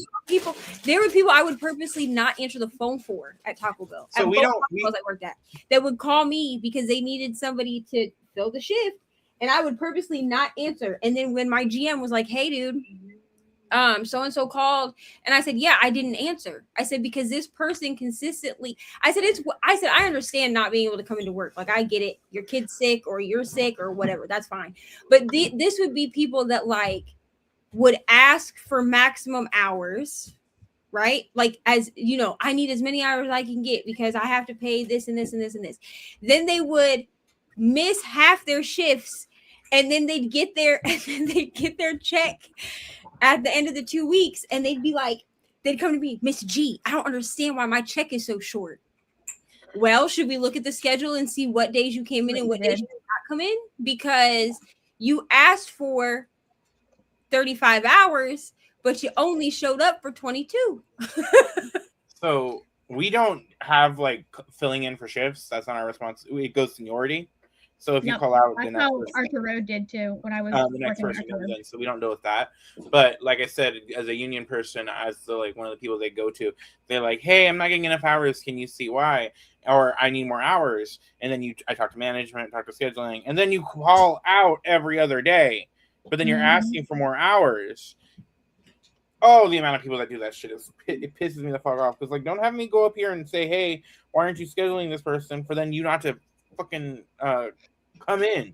[SPEAKER 2] There were people I would purposely not answer the phone for at Taco Bell.
[SPEAKER 5] So
[SPEAKER 2] at
[SPEAKER 5] we
[SPEAKER 2] both
[SPEAKER 5] don't-
[SPEAKER 2] Taco Bells I worked at, that would call me because they needed somebody to fill the shift, and I would purposely not answer. And then when my GM was like, "Hey, dude, so and so called," and I said, "Yeah, I didn't answer." I said, because this person consistently, I said, I understand not being able to come into work. Like, I get it. Your kid's sick or you're sick or whatever. That's fine. But this would be people that like would ask for maximum hours, right? Like, as you know, I need as many hours as I can get because I have to pay this and this and this and this. Then they would miss half their shifts, and then they'd get their check at the end of the 2 weeks, and they'd be like, they'd come to me, Miss G, I don't understand why my check is so short. Well, should we look at the schedule and see what days you came in and what days you did not come in? Because you asked for 35 hours, but you only showed up for 22.
[SPEAKER 5] So we don't have like filling in for shifts. That's not our responsibility. It goes seniority. So if you call out, then
[SPEAKER 6] that's how Arthur Road did too when I was
[SPEAKER 5] the next
[SPEAKER 6] working
[SPEAKER 5] person
[SPEAKER 6] at
[SPEAKER 5] comes in. So we don't deal with that. But like I said, as a union person, as the like one of the people they go to, they're like, "Hey, I'm not getting enough hours. Can you see why?" Or I need more hours. And then I talk to management, talk to scheduling, and then you call out every other day. But then you're asking for more hours. Oh, the amount of people that do that shit it pisses me the fuck off. Because like, don't have me go up here and say, "Hey, why aren't you scheduling this person?" For then you not to fucking come in.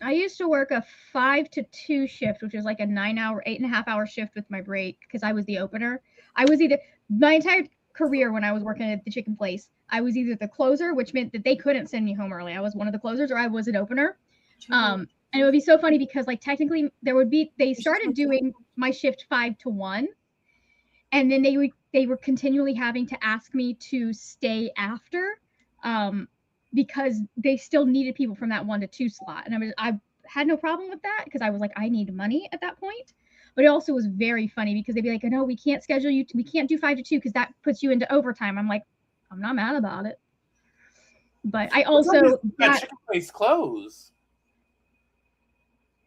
[SPEAKER 6] I used to work a 5 to 2 shift, which is like a 8.5 hour shift with my break because I was the opener. I was either my entire career when I was working at the chicken place, I was either the closer, which meant that they couldn't send me home early. I was one of the closers, or I was an opener. And it would be so funny because like technically they started doing my shift 5 to 1, and then they were continually having to ask me to stay after. Because they still needed people from that 1 to 2 slot. And I had no problem with that because I was like, I need money at that point. But it also was very funny because they'd be like, no, we can't schedule you. We can't do 5 to 2 because that puts you into overtime. I'm like, I'm not mad about it. But I also
[SPEAKER 5] that chicken place close.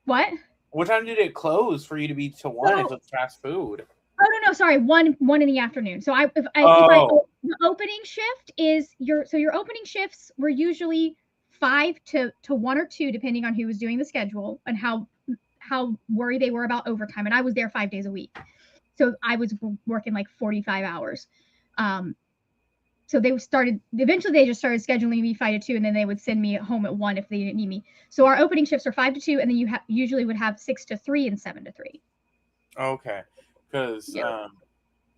[SPEAKER 6] What?
[SPEAKER 5] What time did it close for you to be to 1 if it's fast food?
[SPEAKER 6] Oh no, sorry, one in the afternoon. So if the opening shift is your opening shifts were usually 5 to 1 or 2, depending on who was doing the schedule and how worried they were about overtime. And I was there 5 days a week, so I was working like 45 hours. So they eventually they just started scheduling me 5 to 2, and then they would send me home at 1 if they didn't need me. So our opening shifts are 5 to 2, and then you usually would have 6 to 3 and 7 to 3.
[SPEAKER 5] Okay, because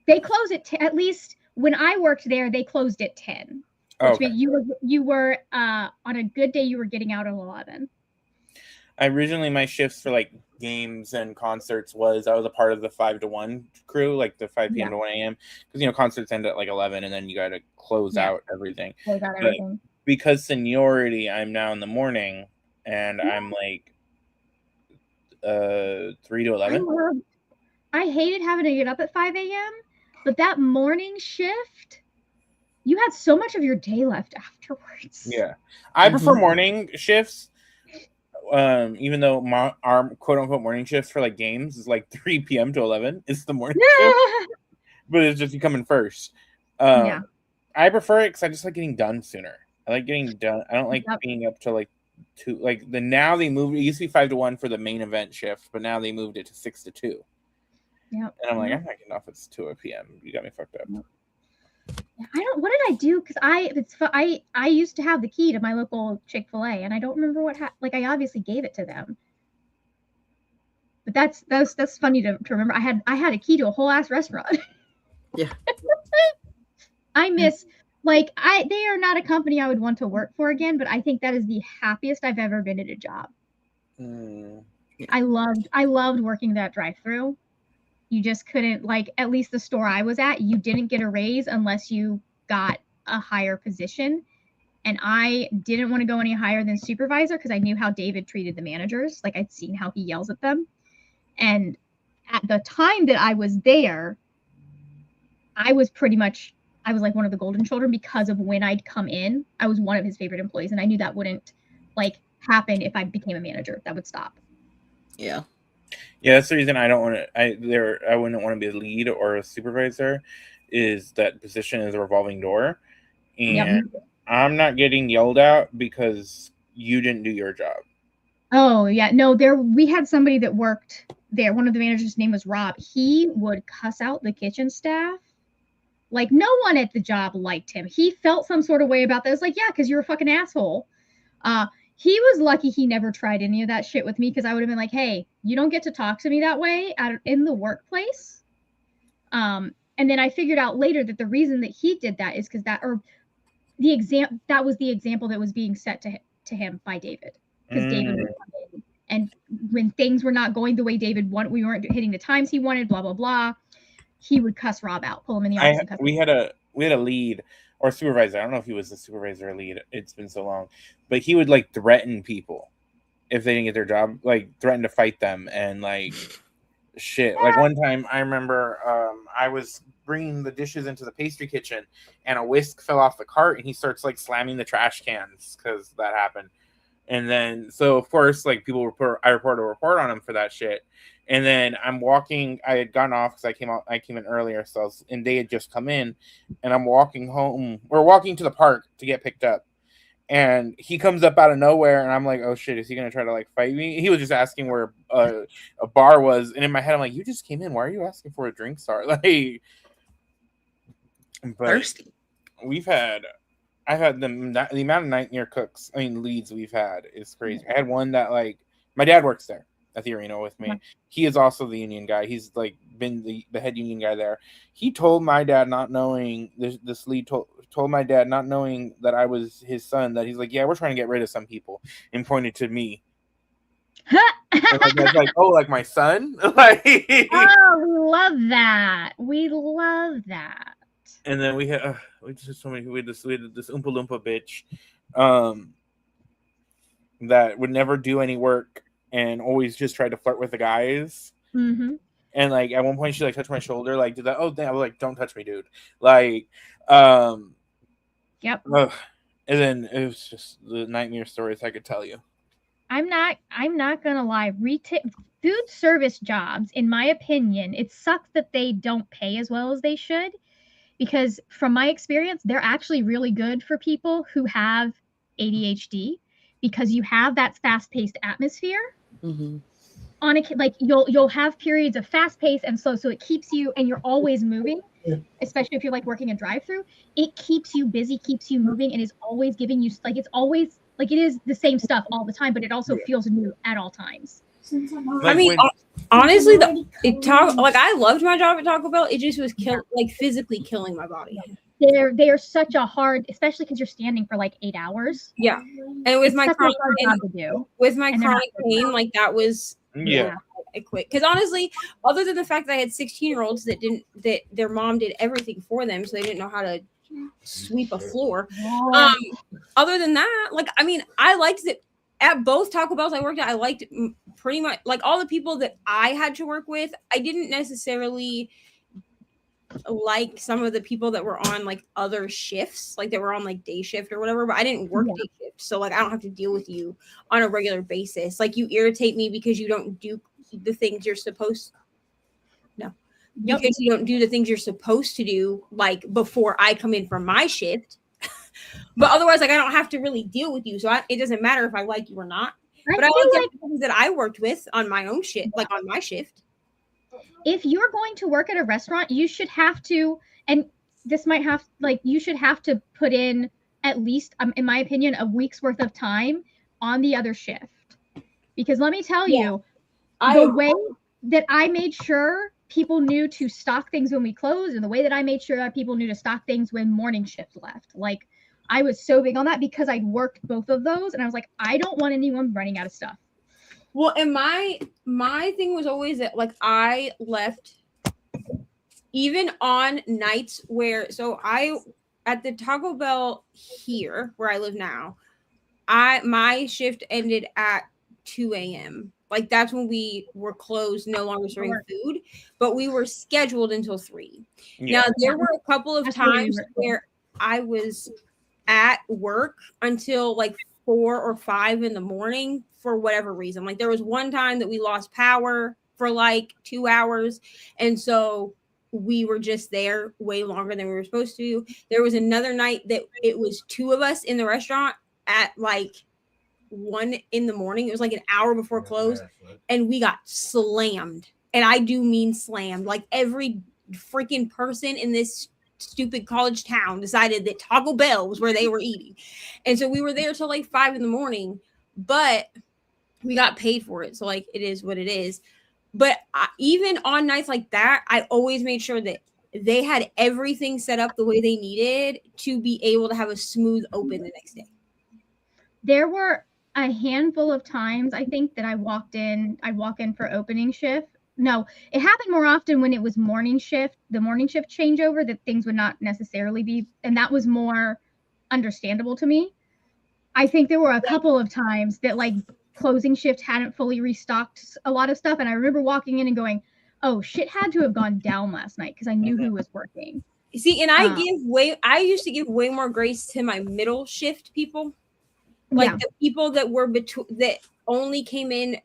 [SPEAKER 6] they close at least when I worked there, they closed at 10. Which meant you were on a good day, you were getting out at 11.
[SPEAKER 5] Originally my shifts for like games and concerts I was a part of the 5 to 1 crew, like the 5 p.m. to 1 a.m. because concerts end at like 11, and then you got to close out everything. Because seniority, I'm now in the morning, and I'm like 3 to 11.
[SPEAKER 6] I hated having to get up at 5 a.m., but that morning shift, you had so much of your day left afterwards.
[SPEAKER 5] Yeah, I prefer morning shifts. Even though our quote unquote morning shifts for like games is like 3 p.m. to 11, it's the morning shift, but it's just you coming first. I prefer it because I just like getting done sooner. I like getting done. I don't like being up to like 2. Like now they moved. It used to be 5 to 1 for the main event shift, but now they moved it to 6 to 2.
[SPEAKER 6] Yeah,
[SPEAKER 5] and I'm like, I'm not getting off at 2 p.m. You got me fucked up.
[SPEAKER 6] What did I do? Because I used to have the key to my local Chick-fil-A, and I don't remember what like I obviously gave it to them. But that's funny to remember. I had a key to a whole ass restaurant.
[SPEAKER 1] Yeah.
[SPEAKER 6] I miss they are not a company I would want to work for again, but I think that is the happiest I've ever been at a job. I loved working that drive-through. You just couldn't, like, at least the store I was at, you didn't get a raise unless you got a higher position. And I didn't want to go any higher than supervisor because I knew how David treated the managers. Like, I'd seen how he yells at them. And at the time that I was there, I was like one of the golden children because of when I'd come in. I was one of his favorite employees, and I knew that wouldn't, like, happen if I became a manager. That would stop.
[SPEAKER 1] Yeah.
[SPEAKER 5] Yeah, that's the reason I don't want to. I wouldn't want to be a lead or a supervisor. Is that position is a revolving door, and I'm not getting yelled at because you didn't do your job.
[SPEAKER 6] Oh yeah, no. We had somebody that worked there. One of the managers' name was Rob. He would cuss out the kitchen staff. Like no one at the job liked him. He felt some sort of way about that. It's like, yeah, because you're a fucking asshole. He was lucky he never tried any of that shit with me because I would have been like, hey, you don't get to talk to me that way in the workplace. And then I figured out later that the reason that he did that is because that was the example that was being set to him by David. Because David would come in, and when things were not going the way David wanted, we weren't hitting the times he wanted, blah, blah, blah, he would cuss Rob out, pull him in the office and cuss
[SPEAKER 5] we had a lead or supervisor. I don't know if he was the supervisor or lead. It's been so long. But he would like threaten people if they didn't get their job, like threaten to fight them and like shit. Like one time I remember I was bringing the dishes into the pastry kitchen and a whisk fell off the cart and he starts like slamming the trash cans because that happened. And then, so of course, like people I report a report on him for that shit. And then I'm walking, I had gotten off because I came in earlier. So and they had just come in and I'm walking home. We're walking to the park to get picked up. And he comes up out of nowhere and I'm like, oh shit, is he going to try to like fight me? He was just asking where a bar was. And in my head, I'm like, you just came in. Why are you asking for a drink star? Like, but
[SPEAKER 1] thirsty.
[SPEAKER 5] I've had the amount of nightmare leads we've had is crazy. I had one that like my dad works there at the arena with me. He is also the union guy. He's like been the head union guy there. He told my dad, not knowing this lead told my dad, not knowing that I was his son, that he's like, yeah, we're trying to get rid of some people, and pointed to me. And my dad's like, oh, like my son? Like,
[SPEAKER 6] oh, we love that. We love that.
[SPEAKER 5] And then we had this Oompa Loompa bitch that would never do any work and always just tried to flirt with the guys.
[SPEAKER 6] Mm-hmm.
[SPEAKER 5] And like at one point she like touched my shoulder, like did that. Oh damn! I was like, don't touch me, dude. Like,
[SPEAKER 6] yep.
[SPEAKER 5] And then it was just the nightmare stories I could tell you.
[SPEAKER 6] I'm not gonna lie. Food service jobs, in my opinion, it sucks that they don't pay as well as they should, because from my experience, they're actually really good for people who have ADHD, because you have that fast-paced atmosphere.
[SPEAKER 1] Mm-hmm.
[SPEAKER 6] Like you'll have periods of fast pace and so it keeps you, and you're always moving, especially if you're like working a drive-through. It keeps you busy, keeps you moving, and is always giving you, like, it's always like it is the same stuff all the time, but it also feels new at all times.
[SPEAKER 2] I mean, honestly, I loved my job at Taco Bell. It just was physically killing my body.
[SPEAKER 6] They are such a hard, especially because you're standing for like 8 hours.
[SPEAKER 2] Yeah, and with my chronic pain, like that was I quit, because honestly, other than the fact that I had 16-year-olds that their mom did everything for them, so they didn't know how to sweep a floor. Other than that, like, I mean, I liked it at both Taco Bells I worked at. I liked pretty much like all the people that I had to work with. I didn't necessarily like some of the people that were on like other shifts, like they were on like day shift or whatever, but I didn't work day shift, so like I don't have to deal with you on a regular basis. Like, you irritate me because you don't do the things you're supposed because you don't do the things you're supposed to do, like before I come in from my shift. But otherwise, like, I don't have to really deal with you, so it doesn't matter if I like you or not. But I like the people that I worked with on my own shift, like on my shift.
[SPEAKER 6] If you're going to work at a restaurant, you should have to, and this might have, like, you should have to put in at least, in my opinion, a week's worth of time on the other shift. Because let me tell you, the way that I made sure people knew to stock things when we closed, and the way that I made sure that people knew to stock things when morning shift left, like, I was so big on that because I'd worked both of those, and I was like, I don't want anyone running out of stuff.
[SPEAKER 2] Well, and my thing was always that, like, I left even on nights where, so I, at the Taco Bell here where I live now, my shift ended at 2 a.m. Like, that's when we were closed, no longer serving food, but we were scheduled until 3. Now, there were a couple of times where I was at work until like 4 or 5 in the morning for whatever reason. Like, there was one time that we lost power for like 2 hours, and so we were just there way longer than we were supposed to. There was another night that it was 2 of us in the restaurant at like 1 in the morning. It was like an hour before close, and we got slammed. And I do mean slammed. Like, every freaking person in this stupid college town decided that Taco Bell was where they were eating. And so we were there till like 5 in the morning, but we got paid for it. So like, it is what it is. But even on nights like that, I always made sure that they had everything set up the way they needed to be able to have a smooth open the next day.
[SPEAKER 6] There were a handful of times, I think, that I walk in for opening shift. No, it happened more often when it was morning shift, the morning shift changeover, that things would not necessarily be, and that was more understandable to me. I think there were a couple of times that like closing shift hadn't fully restocked a lot of stuff, and I remember walking in and going, oh, shit had to have gone down last night, because I knew who was working.
[SPEAKER 2] See, and I used to give way more grace to my middle shift people. Like the people that were that only came in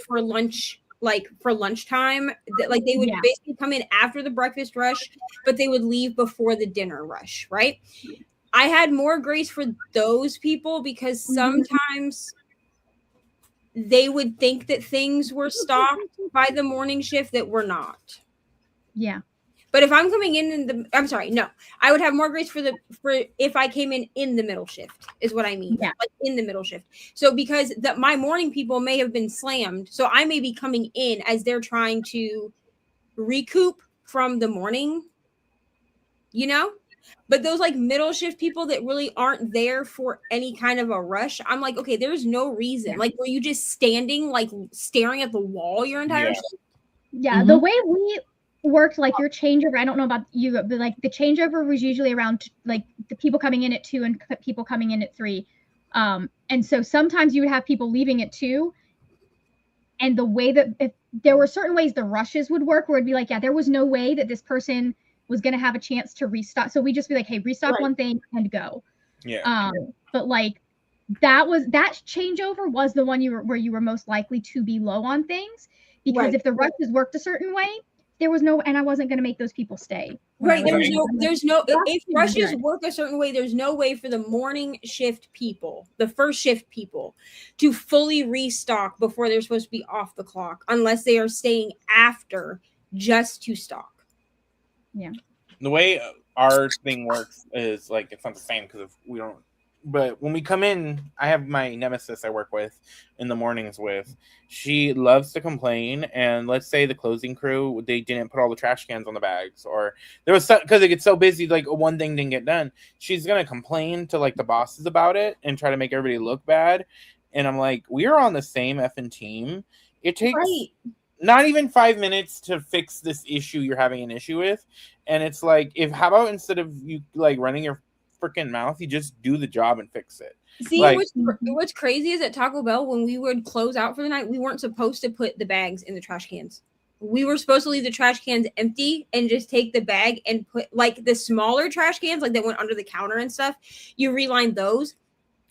[SPEAKER 2] for lunch, like for lunchtime, that like they would basically come in after the breakfast rush, but they would leave before the dinner rush, right? I had more grace for those people because sometimes they would think that things were stocked by the morning shift that were not.
[SPEAKER 6] Yeah.
[SPEAKER 2] But if I'm coming I would have more grace for if I came in the middle shift, is what I mean. Yeah. Like in the middle shift. So because my morning people may have been slammed, so I may be coming in as they're trying to recoup from the morning, you know? But those like middle shift people that really aren't there for any kind of a rush, I'm like, okay, there's no reason. Like, were you just standing, like staring at the wall your entire shift?
[SPEAKER 6] Yeah, the way we worked, like your changeover, I don't know about you, but like the changeover was usually around like the people coming in at 2 and people coming in at 3. And so sometimes you would have people leaving at 2. And the way that if there were certain ways the rushes would work, where it'd be like, yeah, there was no way that this person was going to have a chance to restock. So we just be like, hey, restock one thing and go.
[SPEAKER 5] Yeah.
[SPEAKER 6] But like that changeover was the one where you were most likely to be low on things, because
[SPEAKER 2] Right.
[SPEAKER 6] if the rushes worked a certain way, there was no, and I wasn't going to make those people stay.
[SPEAKER 2] Right. There's no, if
[SPEAKER 6] Rushes
[SPEAKER 2] rushes
[SPEAKER 6] good.
[SPEAKER 2] work a certain way, there's no way for the morning shift people, the first shift people, to fully restock before they're supposed to be off the clock, unless they are staying after just to stock.
[SPEAKER 6] Yeah.
[SPEAKER 5] The way our thing works is like it's not the same because we don't. But when we come in, I have my nemesis I work with in the mornings with. She loves to complain, and let's say the closing crew, they didn't put all the trash cans on the bags, or there was because it gets so busy, like one thing didn't get done. She's gonna complain to like the bosses about it and try to make everybody look bad. And I'm like, we are on the same effing team. It takes not even 5 minutes to fix this issue you're having an issue with, and it's like, how about instead of you like running your freaking mouth, you just do the job and fix it.
[SPEAKER 2] See,
[SPEAKER 5] like,
[SPEAKER 2] what's crazy is at Taco Bell, when we would close out for the night, we weren't supposed to put the bags in the trash cans. We were supposed to leave the trash cans empty and just take the bag and put like the smaller trash cans, like that went under the counter and stuff. You reline those,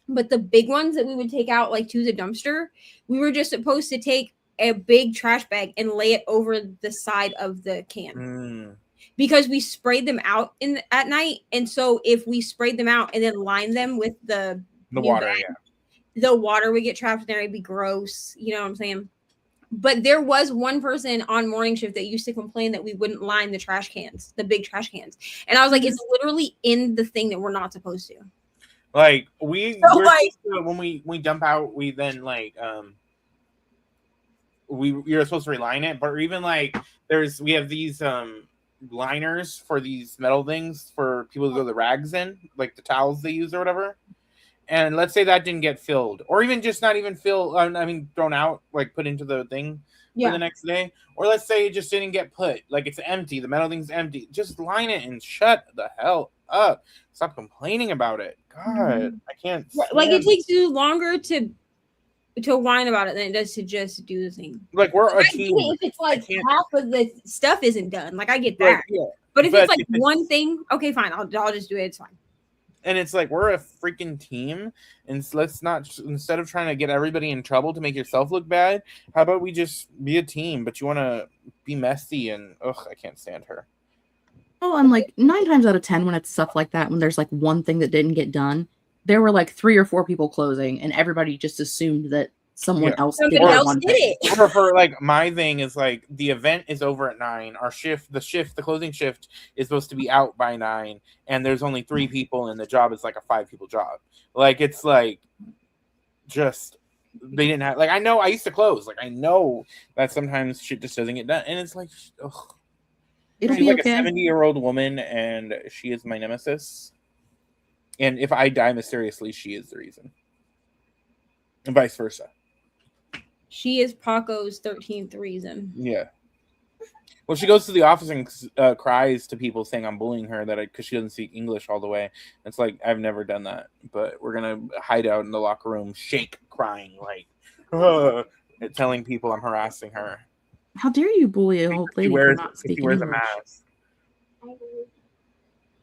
[SPEAKER 2] but the big ones that we would take out like to the dumpster, we were just supposed to take a big trash bag and lay it over the side of the can. Because we sprayed them out at night, and so if we sprayed them out and then lined them with the
[SPEAKER 5] water,
[SPEAKER 2] bag, the water would get trapped in there. It'd be gross. You know what I'm saying? But there was one person on morning shift that used to complain that we wouldn't line the trash cans, the big trash cans, and I was like, it's literally in the thing that we're not supposed to.
[SPEAKER 5] Like when we dump out, we then like you're supposed to reline it, but even like we have these liners for these metal things for people to throw the rags in, like the towels they use or whatever. And let's say that didn't get filled, or even just not even filled. Thrown out, like put into the thing for the next day. Or let's say it just didn't get put, like it's empty. The metal thing's empty. Just line it and shut the hell up. Stop complaining about it. God, I can't.
[SPEAKER 2] Like it takes you longer to whine about it than it does to just do the thing.
[SPEAKER 5] Like we're a team.
[SPEAKER 2] If it's like half of the stuff isn't done, like I get that. But if it's like one thing, okay, fine, I'll just do it. It's fine.
[SPEAKER 5] And it's like we're a freaking team, and let's not, instead of trying to get everybody in trouble to make yourself look bad, how about we just be a team? But you want to be messy, and I can't stand her.
[SPEAKER 1] Oh, and like 9 times out of 10, when it's stuff like that, when there's like one thing that didn't get done, there were like 3 or 4 people closing, and everybody just assumed that someone else did it.
[SPEAKER 5] Or for like my thing is like the event is over at 9. Our the closing shift is supposed to be out by 9, and there's only 3 people, and the job is like a 5-people job. Like it's like just they didn't have, like, I know I used to close, like I know that sometimes shit just doesn't get done, and it's like
[SPEAKER 1] It'll
[SPEAKER 5] she's
[SPEAKER 1] be
[SPEAKER 5] like
[SPEAKER 1] okay.
[SPEAKER 5] a 70-year-old woman, and she is my nemesis. And if I die mysteriously, she is the reason, and vice versa.
[SPEAKER 2] She is Paco's 13th reason.
[SPEAKER 5] Yeah. Well, she goes to the office and cries to people saying I'm bullying her because she doesn't speak English all the way. It's like, I've never done that, but we're gonna hide out in the locker room, crying like, telling people I'm harassing her.
[SPEAKER 1] How dare you bully an old lady for not speaking
[SPEAKER 5] She wears
[SPEAKER 1] English?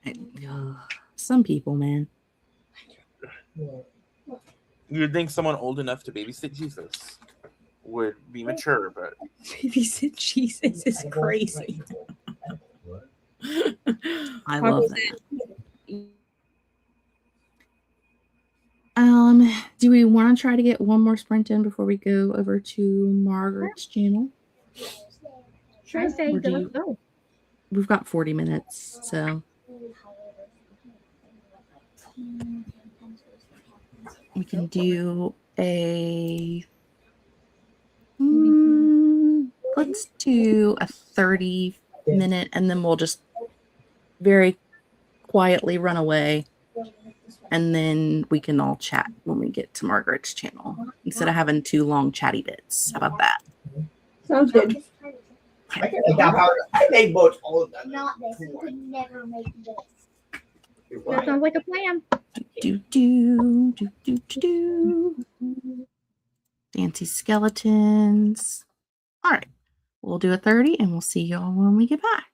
[SPEAKER 5] A mask.
[SPEAKER 1] Some people, man.
[SPEAKER 5] You'd think someone old enough to babysit Jesus would be mature, but
[SPEAKER 2] babysit Jesus is crazy.
[SPEAKER 1] I love that. Do we want to try to get one more sprint in before we go over to Margaret's channel?
[SPEAKER 6] Sure. Go.
[SPEAKER 1] We've got 40 minutes, so we can do a let's do a 30-minute, and then we'll just very quietly run away, and then we can all chat when we get to Margaret's channel instead of having 2 long chatty bits. How about that?
[SPEAKER 2] Sounds good.
[SPEAKER 3] I made boats all of them.
[SPEAKER 4] Not this. You could never make this.
[SPEAKER 6] That sounds like a plan.
[SPEAKER 1] Fancy skeletons. All right. We'll do a 30, and we'll see y'all when we get back.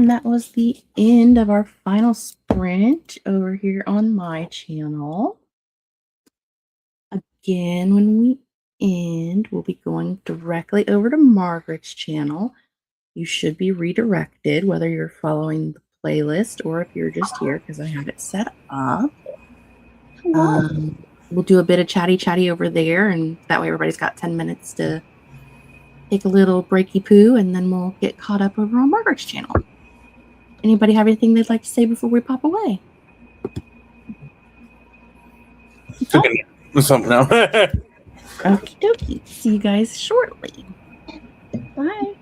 [SPEAKER 1] And that was the end of our final sprint over here on my channel. Again, when we end, we'll be going directly over to Margaret's channel. You should be redirected, whether you're following the playlist or if you're just here because I have it set up. We'll do a bit of chatty over there, and that way everybody's got 10 minutes to take a little breaky poo, and then we'll get caught up over on Margaret's channel. Anybody have anything they'd like to say before we pop away?
[SPEAKER 5] Something no.
[SPEAKER 1] Okie dokie. See you guys shortly.
[SPEAKER 6] Bye.